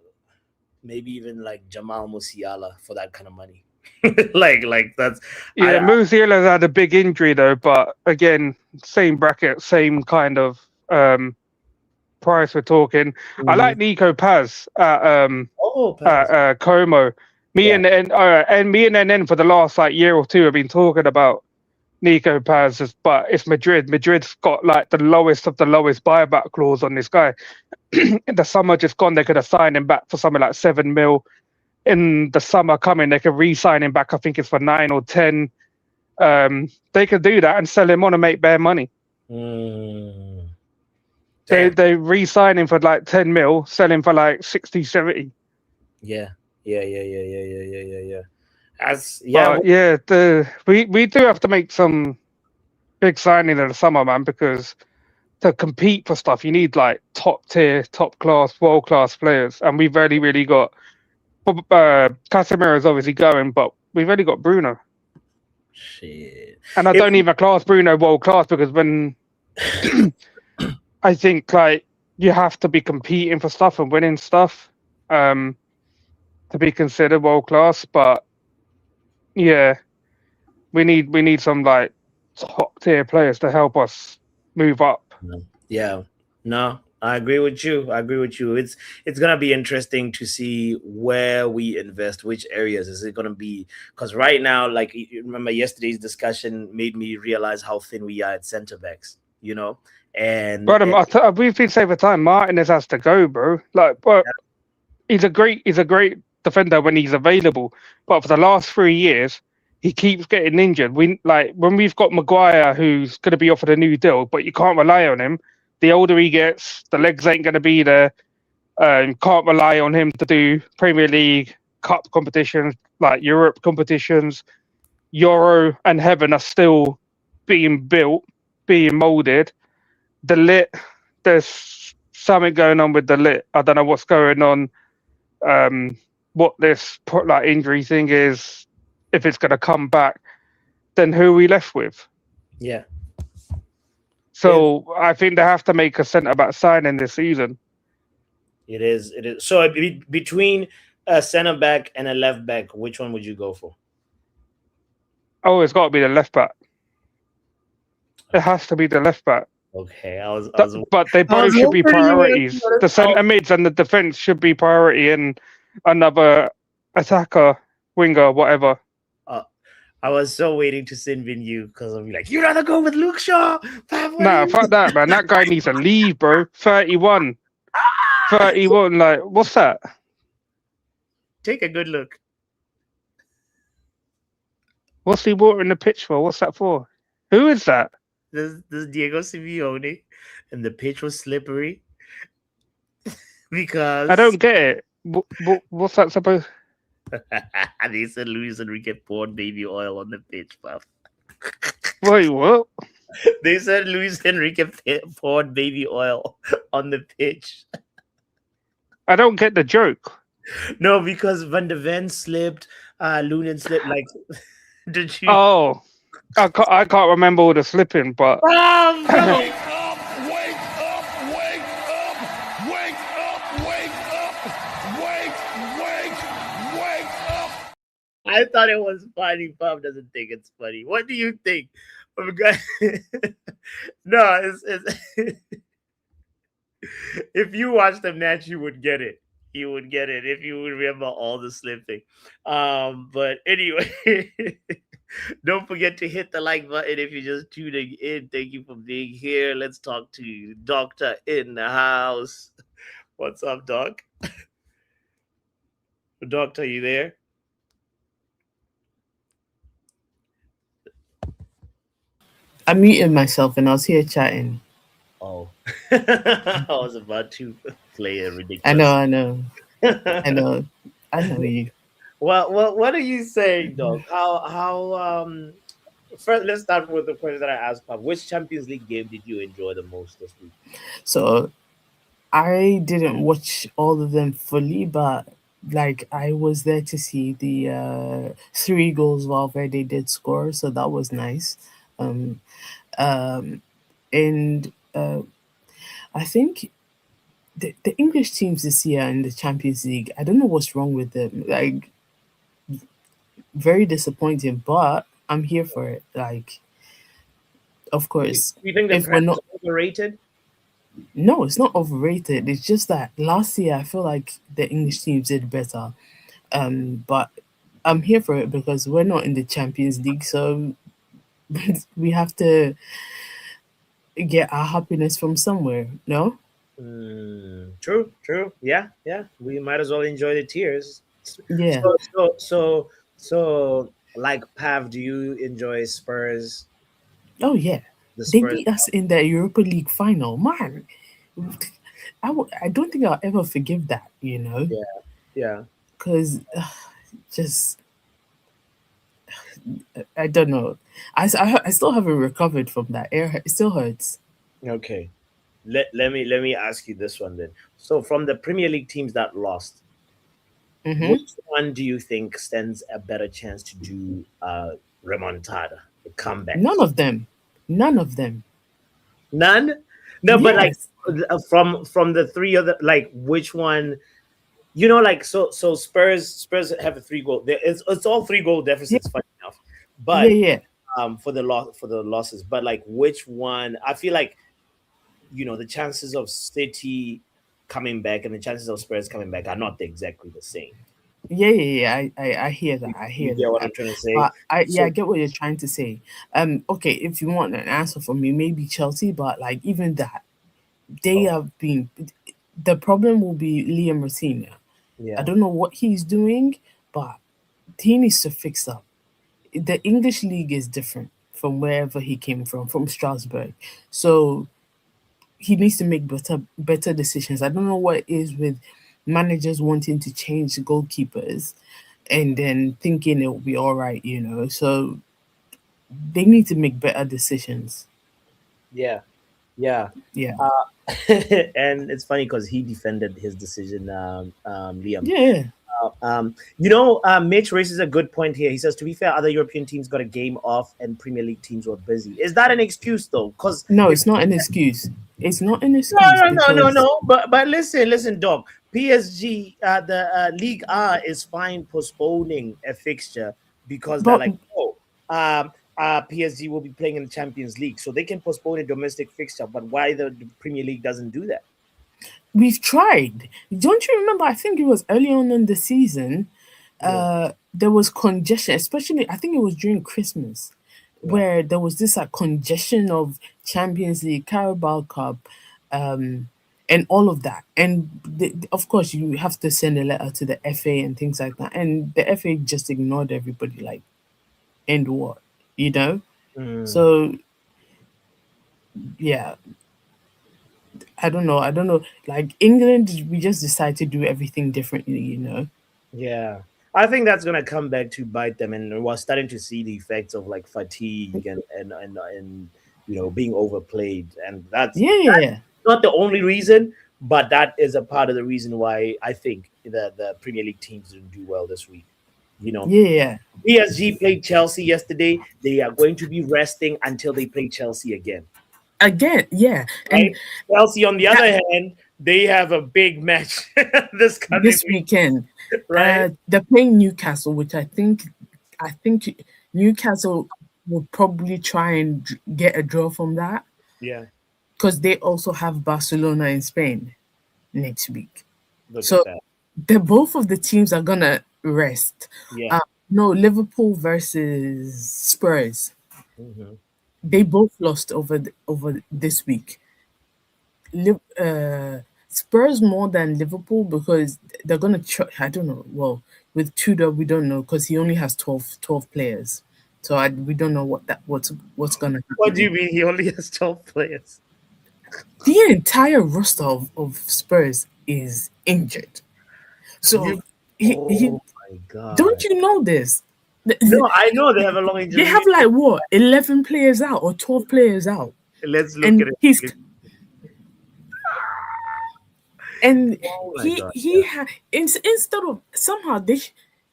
maybe even like Jamal Musiala for that kind of money. like that's Yeah, Musiala's had a big injury though, but again, same bracket, same kind of price we're talking. I like Nico Paz at Como. Me and me and NN for the last like year or two have been talking about Nico Paz, but it's Madrid. Madrid's got like the lowest of the lowest buyback clause on this guy. In the summer just gone, they could have signed him back for something like 7 mil. In the summer coming, they could re-sign him back. I think it's for 9 or 10. They could do that and sell him on and make bare money. They re-sign him for like 10 mil, sell him for like 60, 70. Yeah. We do have to make some big signing in the summer, man, because to compete for stuff, you need like top tier, top class, world class players, and we've really got. Casemiro's obviously going, but we've only got Bruno. Shit. And I don't even class Bruno world class because when I think like you have to be competing for stuff and winning stuff to be considered world class. But yeah, we need some like top tier players to help us move up. Yeah. No, I agree with you. It's gonna be interesting to see where we invest, which areas is it gonna be? Because right now, like you remember yesterday's discussion made me realize how thin we are at center backs. You know, and we've been saying for time Martinez has to go, bro. Like, but he's a great defender when he's available. But for the last 3 years, he keeps getting injured. We like when we've got Maguire, who's going to be offered a new deal, but you can't rely on him. The older he gets, the legs ain't going to be there. Can't rely on him to do Premier League, Cup competitions, like Europe competitions. Euro and Heaven are still being built, being molded. The Lit, there's something going on with the Lit. I don't know what's going on. What this like injury thing is, if it's going to come back, then who are we left with? Yeah. So I think they have to make a centre back signing this season. It is. So between a centre back and a left back, which one would you go for? Oh, it's got to be the left back. It has to be the left back. Okay, but they both should be priorities. The centre mids and the defence should be priority, and another attacker, winger, whatever. I was so waiting to send in you because I'm like, you'd rather go with Luke Shaw. Nah, fuck that, man. That guy needs to leave, bro. 31. 31, like, what's that? Take a good look. What's he watering the pitch for? What's that for? Who is that? This is Diego Simeone, and the pitch was slippery because I don't get it. What's that supposed? They said Luis Enrique poured baby oil on the pitch, puff. Wait, what? They said Luis Enrique poured baby oil on the pitch. I don't get the joke. No, because Van de Ven slipped, Lunin slipped. Like, did you? Oh, I can't remember all the slipping, but. Oh, no. Wake up! Wake up! Wake up! Wake up! Wake up! Wake up! I thought it was funny. Bob doesn't think it's funny. What do you think? No, it's if you watch the match, you would get it. You would get it if you would remember all the slipping. But anyway, don't forget to hit the like button if you're just tuning in. Thank you for being here. Let's talk to Doctor in the house. What's up, Doc? Doctor, you there? I muted myself and I was here chatting. Oh, I was about to play a ridiculous. I know you. Well, what are you saying, Doc? How first, let's start with the question that I asked, Pop. Which Champions League game did you enjoy the most this week? So I didn't watch all of them fully, but like I was there to see the 3 goals Valverde did score, so that was nice. And I think the English teams this year in the Champions League, I don't know what's wrong with them. Like, very disappointing, but I'm here for it. Like, of course, You think the if we're Prem is not, overrated? no, it's not overrated. It's just that last year I feel like the English teams did better. But I'm here for it because we're not in the Champions League, so we have to get our happiness from somewhere. No, True, true. Yeah, yeah. We might as well enjoy the tears. yeah. So, like Pav, do you enjoy Spurs? Oh yeah, The they Spurs? beat us in the Europa League final, man. I don't think I'll ever forgive that. Yeah, yeah. Because just I don't know. I still haven't recovered from that. It still hurts. Okay. Let me ask you this one then. So, from the Premier League teams that lost, Hmm. which one do you think stands a better chance to do remontada, a comeback? None of them. None of them. None. No, but like Yes. from the three other, like which one? Like so Spurs have a 3 goal. It's all 3 goal Yeah. deficits, funny enough. Yeah. But Yeah. for the losses, but like which one? I feel like the chances of City coming back and the chances of Spurs coming back are not exactly the same. Yeah. Yeah. Yeah. I hear that. I You hear get what that. I'm trying to say? But I So get what you're trying to say. Okay, if you want an answer from me, maybe Chelsea, but like even that, they oh, have been. The problem will be Liam Rosina. I yeah, don't know what he's doing, but he needs to fix up. The English league is different from wherever he came from Strasbourg. So he needs to make better decisions. I don't know what it is with managers wanting to change the goalkeepers and then thinking it will be all right. So they need to make better decisions. yeah, yeah. Yeah. Uh, and it's funny because he defended his decision, Liam. Yeah. Mitch raises a good point here. He says, to be fair, other European teams got a game off and Premier League teams were busy. Is that an excuse, though? Because No, if it's not an excuse. It's not an no, excuse no, no, no, because no. But listen, dog. PSG, the League R is fine postponing a fixture because they're but like, PSG will be playing in the Champions League, so they can postpone a domestic fixture. But why the Premier League doesn't do that? we've tried. Don't you remember? I think it was early on in the season. Yeah, There was congestion, especially I think it was during Christmas, yeah. where there was this like congestion of Champions League, Carabao Cup, and all of that. And of course, you have to send a letter to the FA and things like that. And the FA just ignored everybody, like, and what, you know? Mm, So yeah, I don't know. I don't know. Like England, we just decide to do everything differently. yeah. I think that's gonna come back to bite them, and we're starting to see the effects of like fatigue and being overplayed, and that's Yeah, yeah, yeah. not the only reason, but that is a part of the reason why I think the Premier League teams didn't do well this week. You know, Yeah, yeah. PSG played Chelsea yesterday. They are going to be resting until they play Chelsea again. Again, yeah. And Right? Chelsea, on the that other hand, they have a big match this coming this week, weekend, right? they're playing Newcastle, which I think Newcastle will probably try and get a draw from that Yeah, because they also have Barcelona in Spain next week. look at So that. the both of the teams are gonna rest. Yeah. Uh, no, Liverpool versus Spurs. Hmm. They both lost over this week. Spurs more than Liverpool because they're gonna try. I don't know. Well, with Tudor, we don't know because he only has 12 players. So we don't know what's gonna What do you happen. mean he only has 12 players? The entire roster of Spurs is injured. So You, he oh my don't God. you know this? No, I know they have a long They injury have list. like what 11 players out or 12 players out, Let's look at and it. he's and Oh my he God. he ha- instead of somehow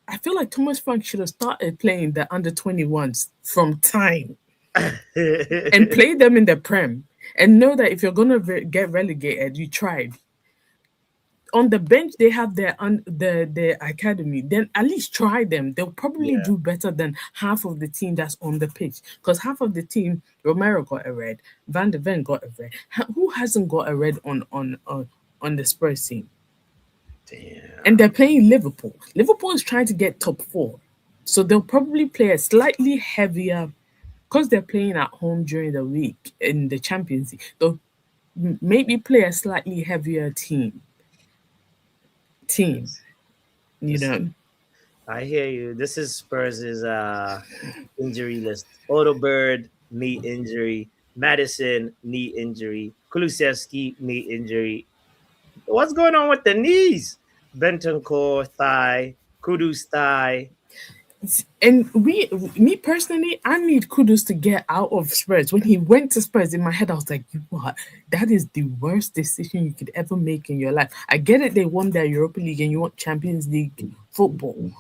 I feel like Thomas Frank should have started playing the under 21s from time Yeah. and play them in the Prem and know that if you're gonna get relegated, you tried. on the bench they have their academy, then at least try them. They'll probably do better than half of the team that's on the pitch. Because half of the team, Romero got a red, Van de Ven got a red. Who hasn't got a red on the Spurs team? Damn. And they're playing Liverpool. Liverpool is trying to get top 4. So they'll probably play a slightly heavier, because they're playing at home during the week in the Champions League. They'll maybe play a slightly heavier team. You know. I hear you. This is Spurs' injury list. Odegaard, knee injury. Madison, knee injury. Kulusevski, knee injury. What's going on with the knees? Bentancur, thigh. Kudus, thigh. And me personally, I need Kudus to get out of Spurs. When he went to Spurs, in my head, I was like, what? That is the worst decision you could ever make in your life. I get it, they won their Europa League and you want Champions League football.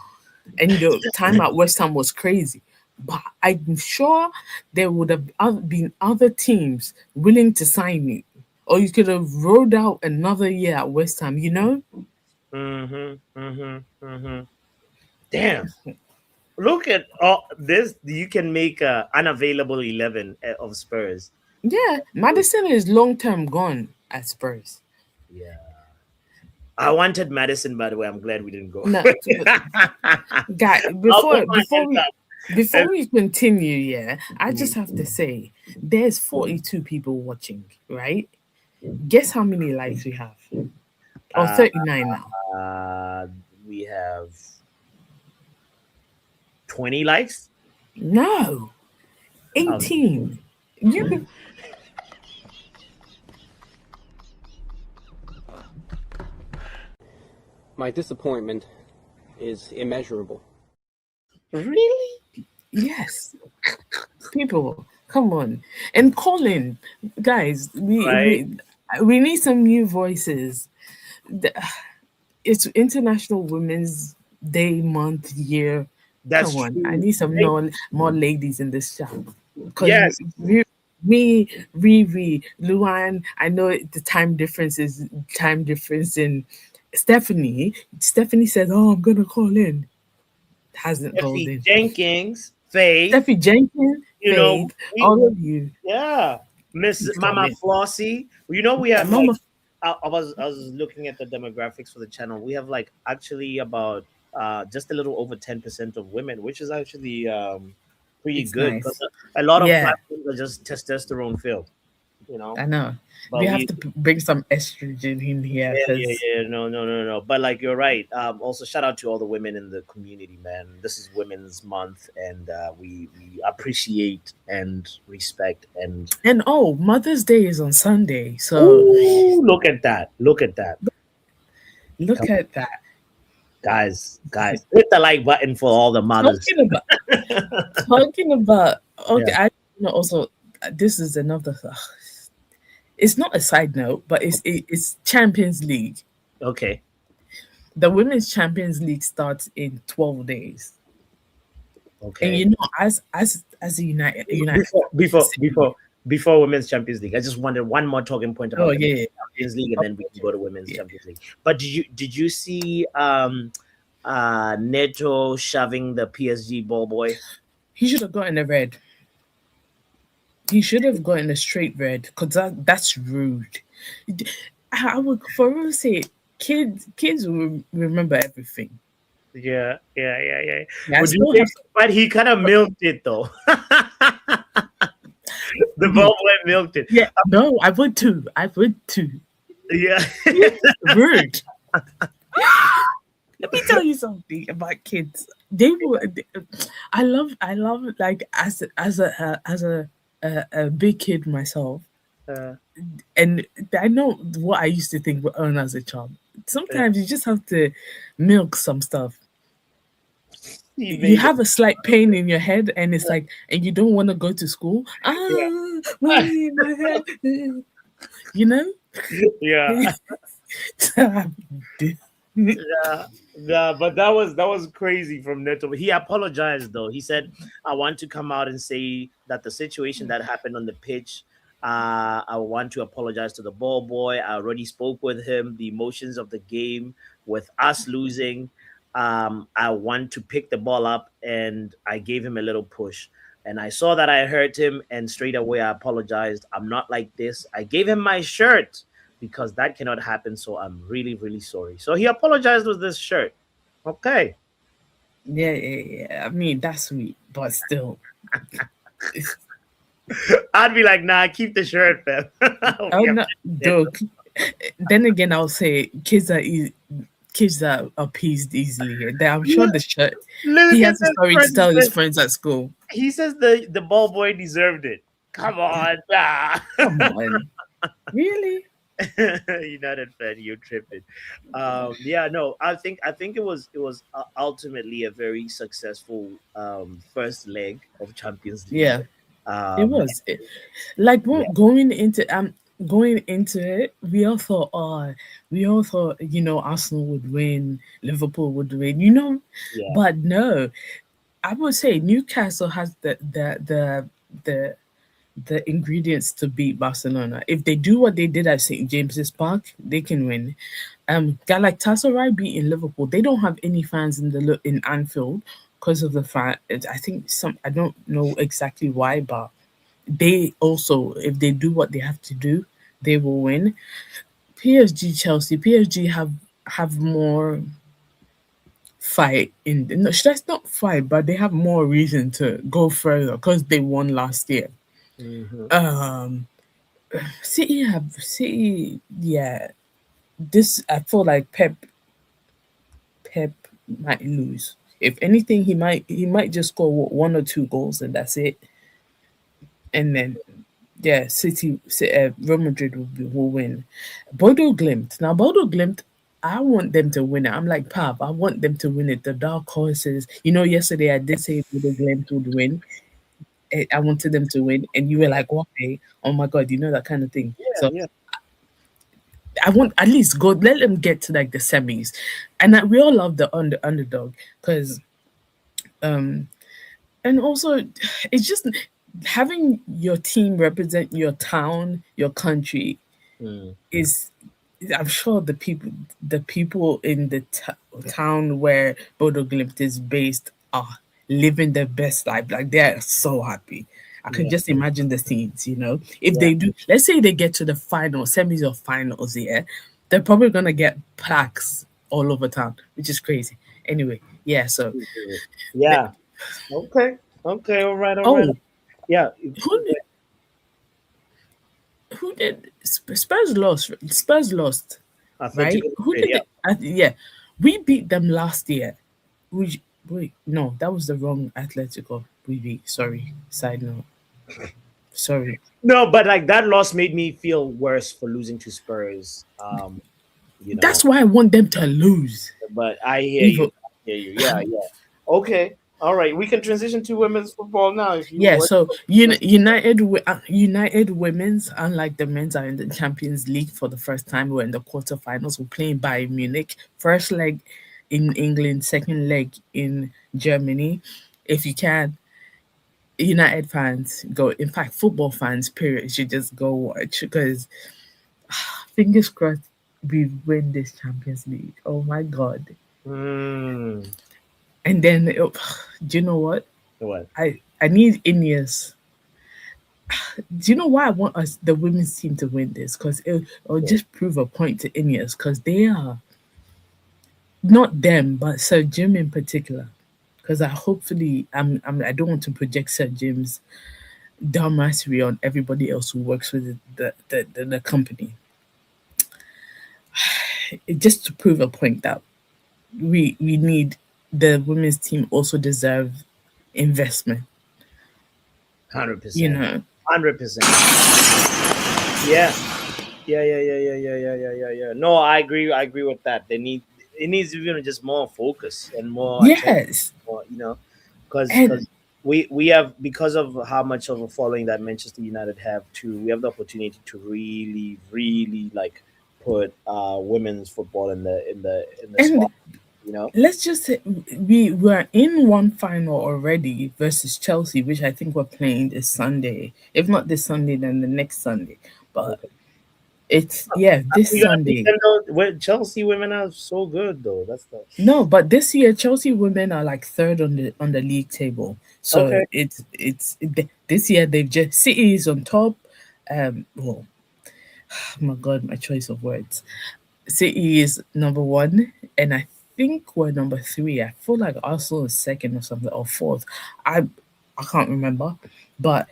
And the time at West Ham was crazy. But I'm sure there would have been other teams willing to sign you. Or you could have rolled out another year at West Ham, you know? Damn. Look at all this. You can make an unavailable 11 of Spurs. Yeah, Madison is long-term gone at Spurs. Yeah. I wanted Madison, by the way. I'm glad we didn't go. No, guy, before we continue, I just have to say, there's 42 people watching, right? Guess how many likes we have? Or 39 now. We have 20 likes? No, 18. You. My disappointment is immeasurable. Really? Yes. People, come on. And Colin, guys, we need some new voices. It's International Women's Day, month, year. That's come on. true. I need some more ladies in this chat. Yes. Me, Riri, Luan, I know the time difference in Stephanie says, "Oh, I'm gonna call in." Hasn't called in. Jenkins, Faith, Steffi Jenkins, Faith, all of you. Yeah, Miss Mama Flossie. You know we have. I was looking at the demographics for the channel. We have actually about just a little over 10% of women, which is actually pretty good. Nice. A lot of platforms are just testosterone filled. You know, I know. But we have to bring some estrogen in here. No. But you're right. Also, shout out to all the women in the community, man. This is Women's Month, and we appreciate and respect and Mother's Day is on Sunday. So look at that. Look at that. Guys, hit the like button for all the mothers. Talking about I also this is another. It's not a side note, but it's Champions League. Okay. The Women's Champions League starts in 12 days. Okay. And as a United before Women's Champions League, I just wanted one more talking point about Champions League, and then we can go to Women's Champions League. But did you see Neto shoving the PSG ball boy? He should have gotten a red. He should have gotten a straight red because that's rude. I would for real say kids will remember everything. Yeah. But he kind of milked it though. The ball boy milked it. Yeah, no, I would too. Yeah. Rude. Let me tell you something about kids. They will. I love as a big kid myself, and I know what I used to think as a child. Sometimes you just have to milk some stuff. You have a slight pain in your head, and it's and you don't want to go to school. My head. You know? Yeah. Yeah, but that was crazy from Neto. He apologized though. He said, "I want to come out and say that the situation that happened on the pitch I want to apologize to the ball boy. I already spoke with him. The emotions of the game with us losing. I want to pick the ball up, and I gave him a little push. And I saw that I hurt him, and straight away I apologized. I'm not like this. I gave him my shirt because that cannot happen. So I'm really, really sorry. So he apologized with this shirt. Okay. Yeah. I mean, that's sweet, but still. I'd be like, nah, keep the shirt, fam. Oh no, Doc. Then again, I'll say kids are appeased easily. I'm sure the shirt. Look He at has a that story to friend. tell his friends at school. He says the ball boy deserved it. Come on, nah. Come on, really? United fan, you're tripping. Yeah, no, I think it was ultimately a very successful first leg of Champions League. Yeah, it Um, was. yeah, Going into it, we all thought, Arsenal would win, Liverpool would win, yeah. but no, I would say Newcastle has the the ingredients to beat Barcelona. If they do what they did at St James's Park, they can win. Galatasaray beating Liverpool. They don't have any fans in Anfield because of the fact. I think I don't know exactly why, but they also, if they do what they have to do, they will win. Chelsea. PSG have more fight in. No, that's not fight, but they have more reason to go further because they won last year. Mhm. Um, City. Yeah. This I feel like Pep might lose. If anything, he might just score one or two goals and that's it. And then yeah, Real Madrid will win. Bodo Glimt. Now Bodo Glimt, I want them to win it. I'm like Pap. I want them to win it. The dark horses. Yesterday I did say Bodo Glimt would win. I wanted them to win, and you were like, "Why? Oh my god!" That kind of thing. Yeah, So yeah. I want at least go. Let them get to like the semis, and we all love the underdog because um and also it's just having your team represent your town, your country Mm. is. I'm sure the people in the town where Bodo Glimt is based are living their best life. Like they're so happy. I can Yeah, just imagine the scenes. If yeah. they do, let's say they get to the semis or finals, yeah, they're probably gonna get plaques all over town, which is crazy. Anyway, yeah. So, the, Yeah. Okay. Okay. All right. All right. oh, Yeah. who did, Spurs lost? Spurs lost, right? Atletico Who Madrid. did Yeah. it? Yeah, we beat them last year. Wait, no, that was the wrong Atletico. We beat. Sorry. Side note. Sorry. No, but like that loss made me feel worse for losing to Spurs. You know, That's why I want them to lose. but I hear you. Even I hear you. Yeah, yeah. Okay. All right. We can transition to women's football now if you yeah. want. So United Women's, unlike the men's, are in the Champions League for the first time. We're in the quarterfinals. We're playing Bayern Munich. First leg in England. Second leg in Germany. If you can, United fans go. In fact, football fans, period, should just go watch because fingers crossed we win this Champions League. Oh my god! Hmm. And then, do you know what? What? I need Ineos. Do you know why I want the women's team to win this? Because it'll Yeah. just prove a point to Ineos because they are not them, but Sir Jim in particular. Because I don't want to project Sir Jim's dumbassery on everybody else who works with the company. Just to prove a point that we need the women's team also deserve investment. You 100%. know, 100%. Yeah. Yeah. Yeah. Yeah. Yeah. Yeah. Yeah. Yeah. Yeah. Yeah. No, I agree. I agree with that. It needs just more focus and more attention. yes, More, and because we have, because of how much of a following that Manchester United have too, we have the opportunity to really, really like put women's football in the and spot. You know. Let's just say we were in one final already versus Chelsea, which I think we're playing this Sunday. If not this Sunday, then the next Sunday. But Okay. it's this We gotta beat Sunday. them though. Chelsea women are so good though. That's the No, but this year Chelsea women are like third on the league table. So okay. this year they've just City is on top. Well, oh my God, my choice of words. City is number one, and I think we're number three. I feel like Arsenal is second or something or fourth. I can't remember, but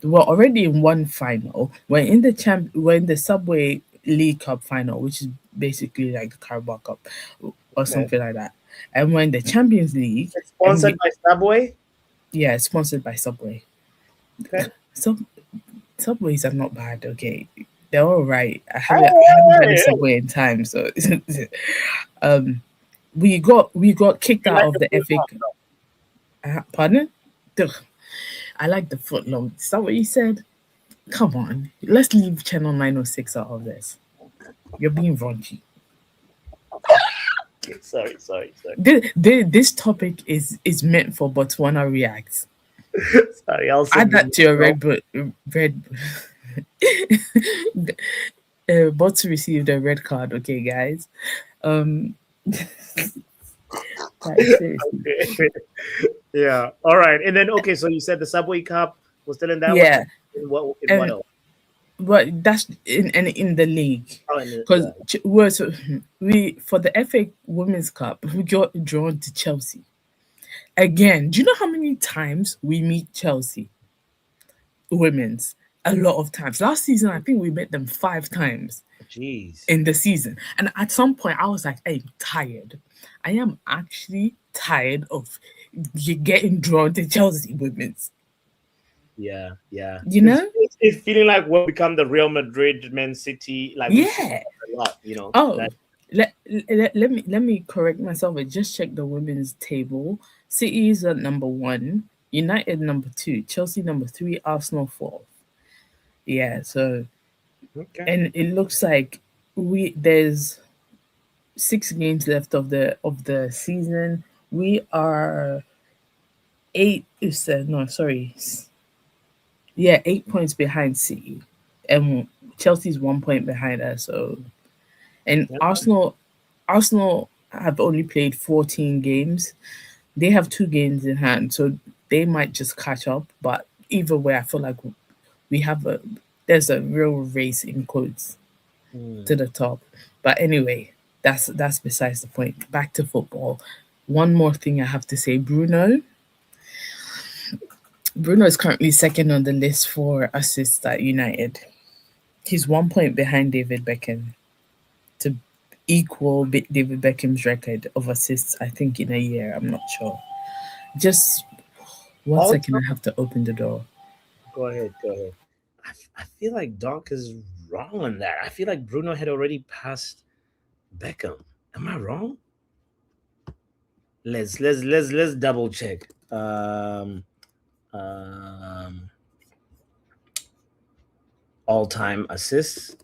we're already in one final. We're in the Subway League Cup final, which is basically like the Carabao Cup or Okay. something like that. And we're in the Champions League, It's and sponsored by Subway. it's sponsored by Subway. Okay. Subways are not bad, okay. They're all right. I Oh, haven't had a yeah. Subway in time, so we got kicked You out like of the the food FA. long, though. Pardon? Ugh, I like the foot long. Is that what you said? Come on, let's leave Channel 906 out of this. You're being raunchy. Okay, sorry. This topic is meant for Botswana Reacts. Sorry, I'll Add that to your red. Bots received a red card. Okay, guys. Like, seriously. Okay. Yeah. All right. And then okay, so you said the Subway Cup was still in that Yeah, one. In what and else? but that's in the league Oh, in the, because yeah. we for the FA Women's Cup we got drawn to Chelsea again. Do you know how many times we meet Chelsea women's? A lot of times. Last season, I think we met them 5 times Jeez. in the season. And at some point, I was like, I'm tired. I am actually tired of getting drawn to Chelsea women's. Yeah. You know? It's feeling like we'll become the Real Madrid, Man City. Like we see Yeah. a lot, you know. Oh, That- let me correct myself. I just checked the women's table. City is at number 1, United number 2, Chelsea number 3, Arsenal 4. Yeah, so okay. and it looks like there's 6 games left of the season. We are 8 no, sorry. Yeah, 8 points behind City. And Chelsea's 1 point behind us. So and Yeah. Arsenal have only played 14 games. They have 2 games in hand, so they might just catch up. But either way, I feel like there's a real race in quotes to the top. But anyway, that's besides the point. Back to football. One more thing I have to say, Bruno is currently second on the list for assists at United. He's 1 point behind David Beckham to equal David Beckham's record of assists, I think, in a year. I'm not sure. Just 1 second, I have to open the door. Go ahead. I feel like Doc is wrong on that. I feel like Bruno had already passed Beckham. Am I wrong? Let's double check. All-time assists.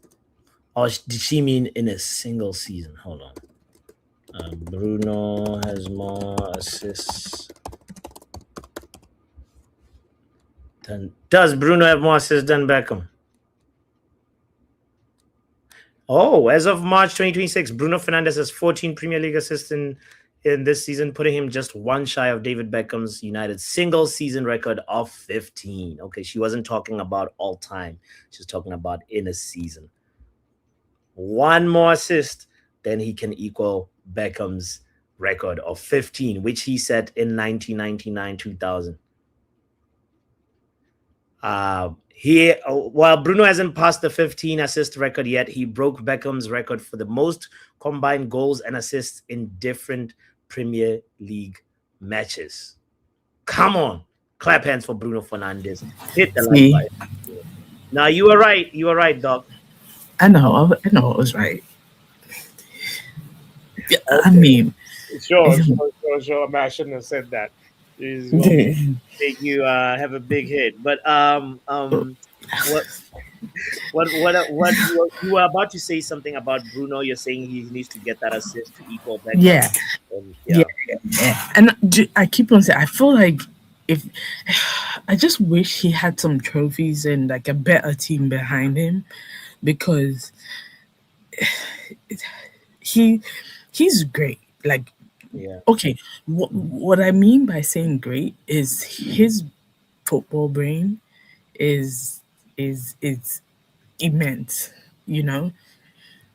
Or did she mean in a single season? Hold on. Bruno has more assists. Does Bruno have more assists than Beckham? Oh, as of March 2026, Bruno Fernandes has 14 Premier League assists in this season, putting him just 1 shy of David Beckham's United single season record of 15. Okay, she wasn't talking about all time. She's talking about in a season. 1 more assist, then he can equal Beckham's record of 15, which he set in 1999-2000. While Bruno hasn't passed the 15 assist record yet, he broke Beckham's record for the most combined goals and assists in different Premier League matches. Come on, clap hands for Bruno Fernandes. Hit the like button. Now you were right, Doc. I know I was right. Yeah, okay. I mean, sure. I mean, I shouldn't have said that. Make you have a big hit, but what you were about to say something about Bruno. You're saying he needs to get that assist to equal Beckham. Yeah, And yeah, yeah, yeah. And I keep on saying, I feel like if I just wish he had some trophies and like a better team behind him, because he he's great. Like, yeah, okay, what I mean by saying great is his football brain is is immense. You know,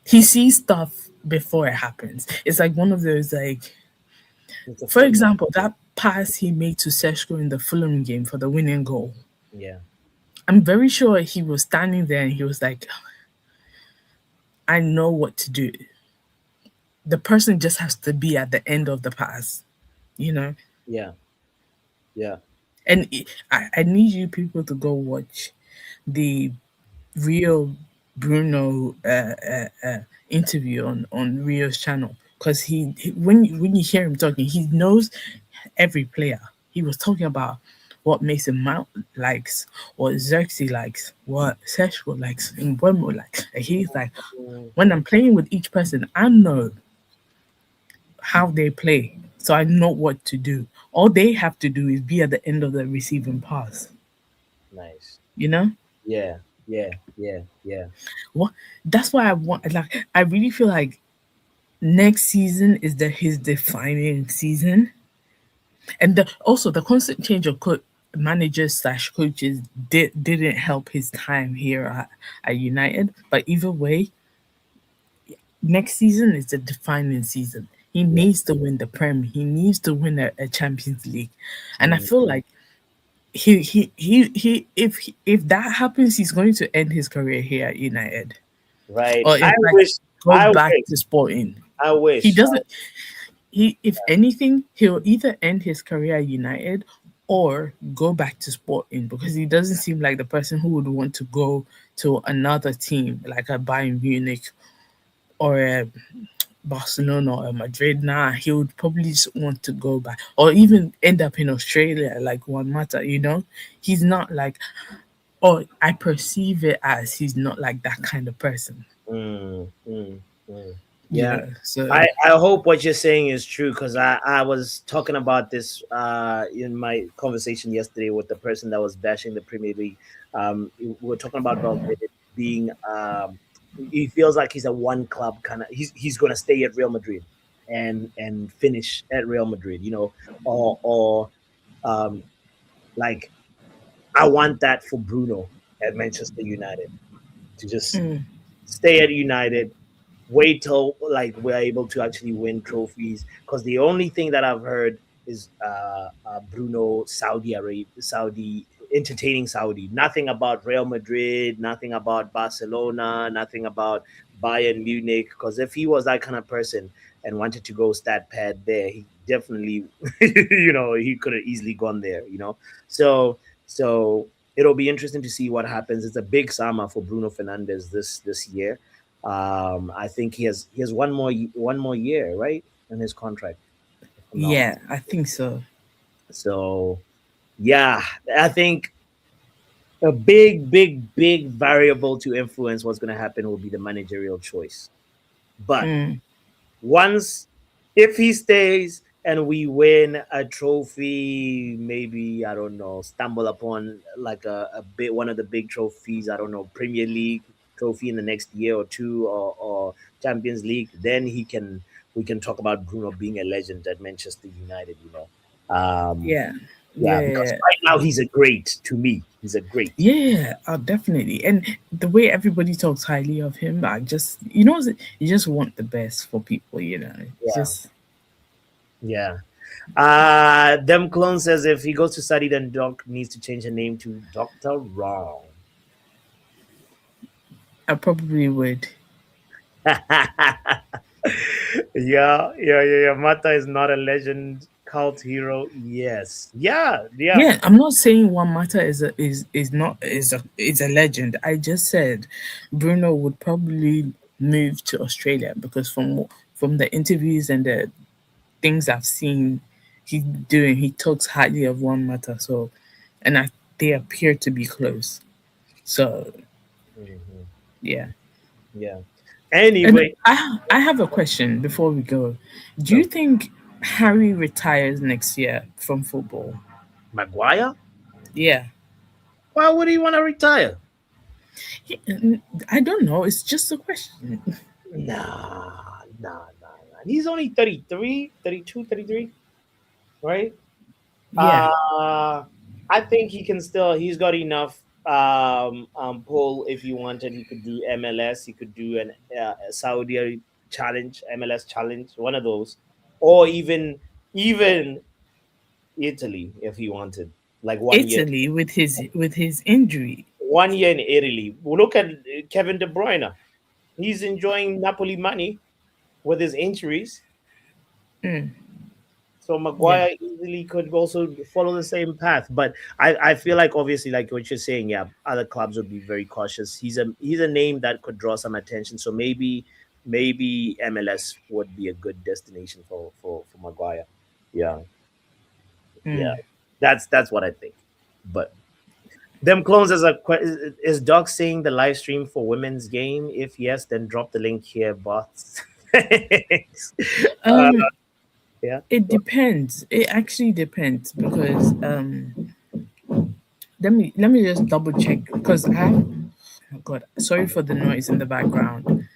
he sees stuff before it happens. It's like one of those, like, it's a for football. example, that pass he made to Seshko in the Fulham game for the winning goal. Yeah, I'm very sure he was standing there and he was like, I know what to do. The person just has to be at the end of the pass, you know? yeah, yeah. And I need you people to go watch the real Bruno interview on Rio's channel, because when you hear him talking, he knows every player. He was talking about what Mason Mount likes, what Xerxes likes, what Seshko likes, and Wemo likes. And he's like, Mm, when I'm playing with each person, I know how they play, so I know what to do. All they have to do is be at the end of the receiving pass. nice. You know Yeah, yeah, yeah, yeah. what? That's why I want. Like, I really feel like next season is his defining season. And also the constant change of managers slash coaches didn't help his time here at United. But either way, next season is the defining season. He Yeah. needs to win the Prem. He needs to win a Champions League, and I Mm, feel like if that happens, he's going to end his career here at United, right. or I in fact wish. go I back wish. to Sporting. I He wish. doesn't. He, if anything, he'll either end his career at United or go back to Sporting, because he doesn't seem like the person who would want to go to another team like a Bayern Munich or a Barcelona or a Madrid. Nah, he would probably just want to go back or even end up in Australia like Juan Mata, you know? He's not like, or I perceive it as he's not like that kind of person, Mm, mm, mm. you Yeah. know? So, I hope what you're saying is true, because I was talking about this in my conversation yesterday with the person that was bashing the Premier League. We were talking about Valverde being he feels like he's a one club kind of, he's going to stay at Real Madrid and finish at Real Madrid, or um, like, I want that for Bruno at Manchester United, to just mm, stay at United, wait till like we're able to actually win trophies. Because the only thing that I've heard is Bruno Saudi entertaining Saudi. Nothing about Real Madrid, nothing about Barcelona, nothing about Bayern Munich. Because if he was that kind of person and wanted to go stat pad there, he definitely, he could have easily gone there. So it'll be interesting to see what happens. It's a big summer for Bruno Fernandes this year. I think he has one more year, right, in his contract, if I'm not yeah, I mistaken. think so. So yeah, I think a big, big, big variable to influence what's going to happen will be the managerial choice. But Mm, once, if he stays and we win a trophy, maybe, I don't know, stumble upon like a bit one of the big trophies, I don't know, Premier League trophy in the next year or two, or Champions League, then we can talk about Bruno being a legend at Manchester United. um yeah, yeah, yeah, because yeah. right now he's a great, to me, he's a great. Yeah, definitely. And the way everybody talks highly of him, I just, you just want the best for people, Yeah, Just, yeah. Them clone says if he goes to study, then Doc needs to change the name to Doctor Wrong. I probably would. Yeah, yeah, yeah, yeah. Mata is not a legend, cult hero. Yes, yeah, yeah, Yeah, I'm not saying Juan Mata is not is a legend. I just said Bruno would probably move to Australia, because from the interviews and the things I've seen he's doing, he talks highly of Juan Mata. So, and they appear to be close. So Mhm. Yeah. Yeah. And Anyway, I have a question before we go. Do you so think Harry retires next year from football? Maguire, Yeah. why would he want to retire? I don't know. It's just a question. Nah. He's only 33, 32, 33, right? Yeah. Uh, I think he can still. He's got enough pull. If he wanted, he could do MLS. He could do an a Saudi challenge, MLS challenge, one of those, or even Italy if he wanted, like 1 year. Italy with his injury. 1 year in Italy. Look at Kevin De Bruyne. He's enjoying Napoli money with his injuries. Mm, So yeah. Maguire easily could also follow the same path. But I feel like obviously like what you're saying, yeah, other clubs would be very cautious. He's a name that could draw some attention. So maybe MLS would be a good destination for Maguire. Yeah, yeah. Mm. That's what I think. But them clones is Doc saying the live stream for women's game? If yes, then drop the link here, bots. Thanks. Uh, Um, yeah. it depends. It actually depends because let me just double check because I have, oh God, sorry for the noise in the background.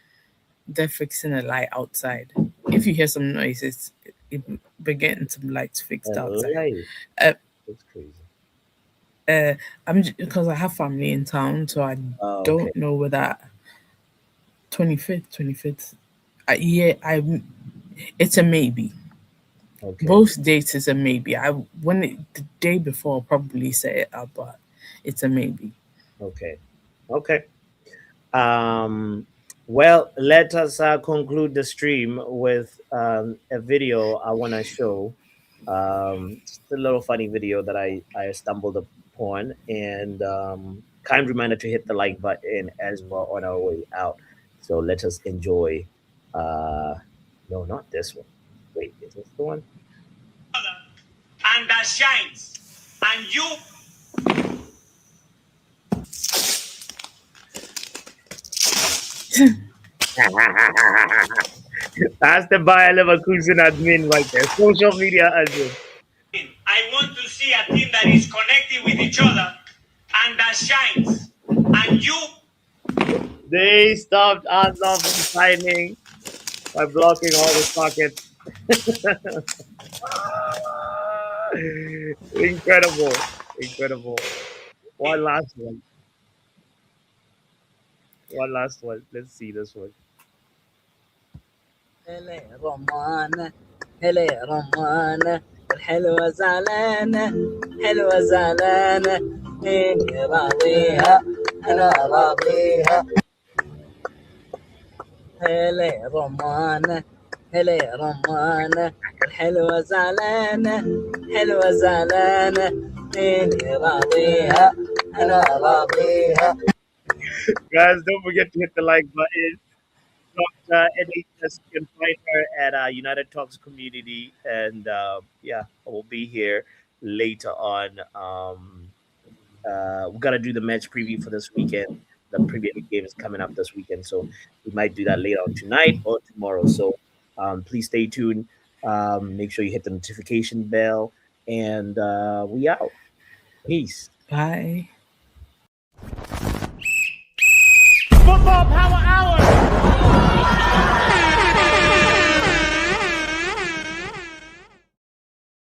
They're fixing a light outside. If you hear some noises, we're getting some lights fixed outside. Live. Uh, That's crazy. because I have family in town, so I Oh, okay. don't know whether 25th. Yeah, it's a maybe. Okay. Both dates is a maybe. The day before I'll probably say it up, but it's a maybe. Okay. Okay. Um, well, let us conclude the stream with a video I want to show. Just a little funny video that I stumbled upon, and kind reminder to hit the like button as well on our way out. So let us enjoy. No, not this one. Wait, is this the one? And that shines, and you. That's the Bayer Leverkusen admin right there. Social media admin. I want to see a team that is connected with each other and that shines. And you. They stopped Arsenal from signing by blocking all the sockets. Incredible. Incredible. One last one. One last one. Let's see this one. هلا رمانة هلا رمانة الحلوة زعلانة حلوة زعلانة إني راضيها أنا راضيها هلا رمانة هلا رمانة الحلوة زعلانة حلوة زعلانة إني راضيها أنا راضيها. Guys, don't forget to hit the like button. Dr. NHS, you can find her at United Talks Community. And yeah, we'll be here later on. We got to do the match preview for this weekend. The Premier League game is coming up this weekend. So we might do that later on tonight or tomorrow. So please stay tuned. Make sure you hit the notification bell. And we out. Peace. Bye. Football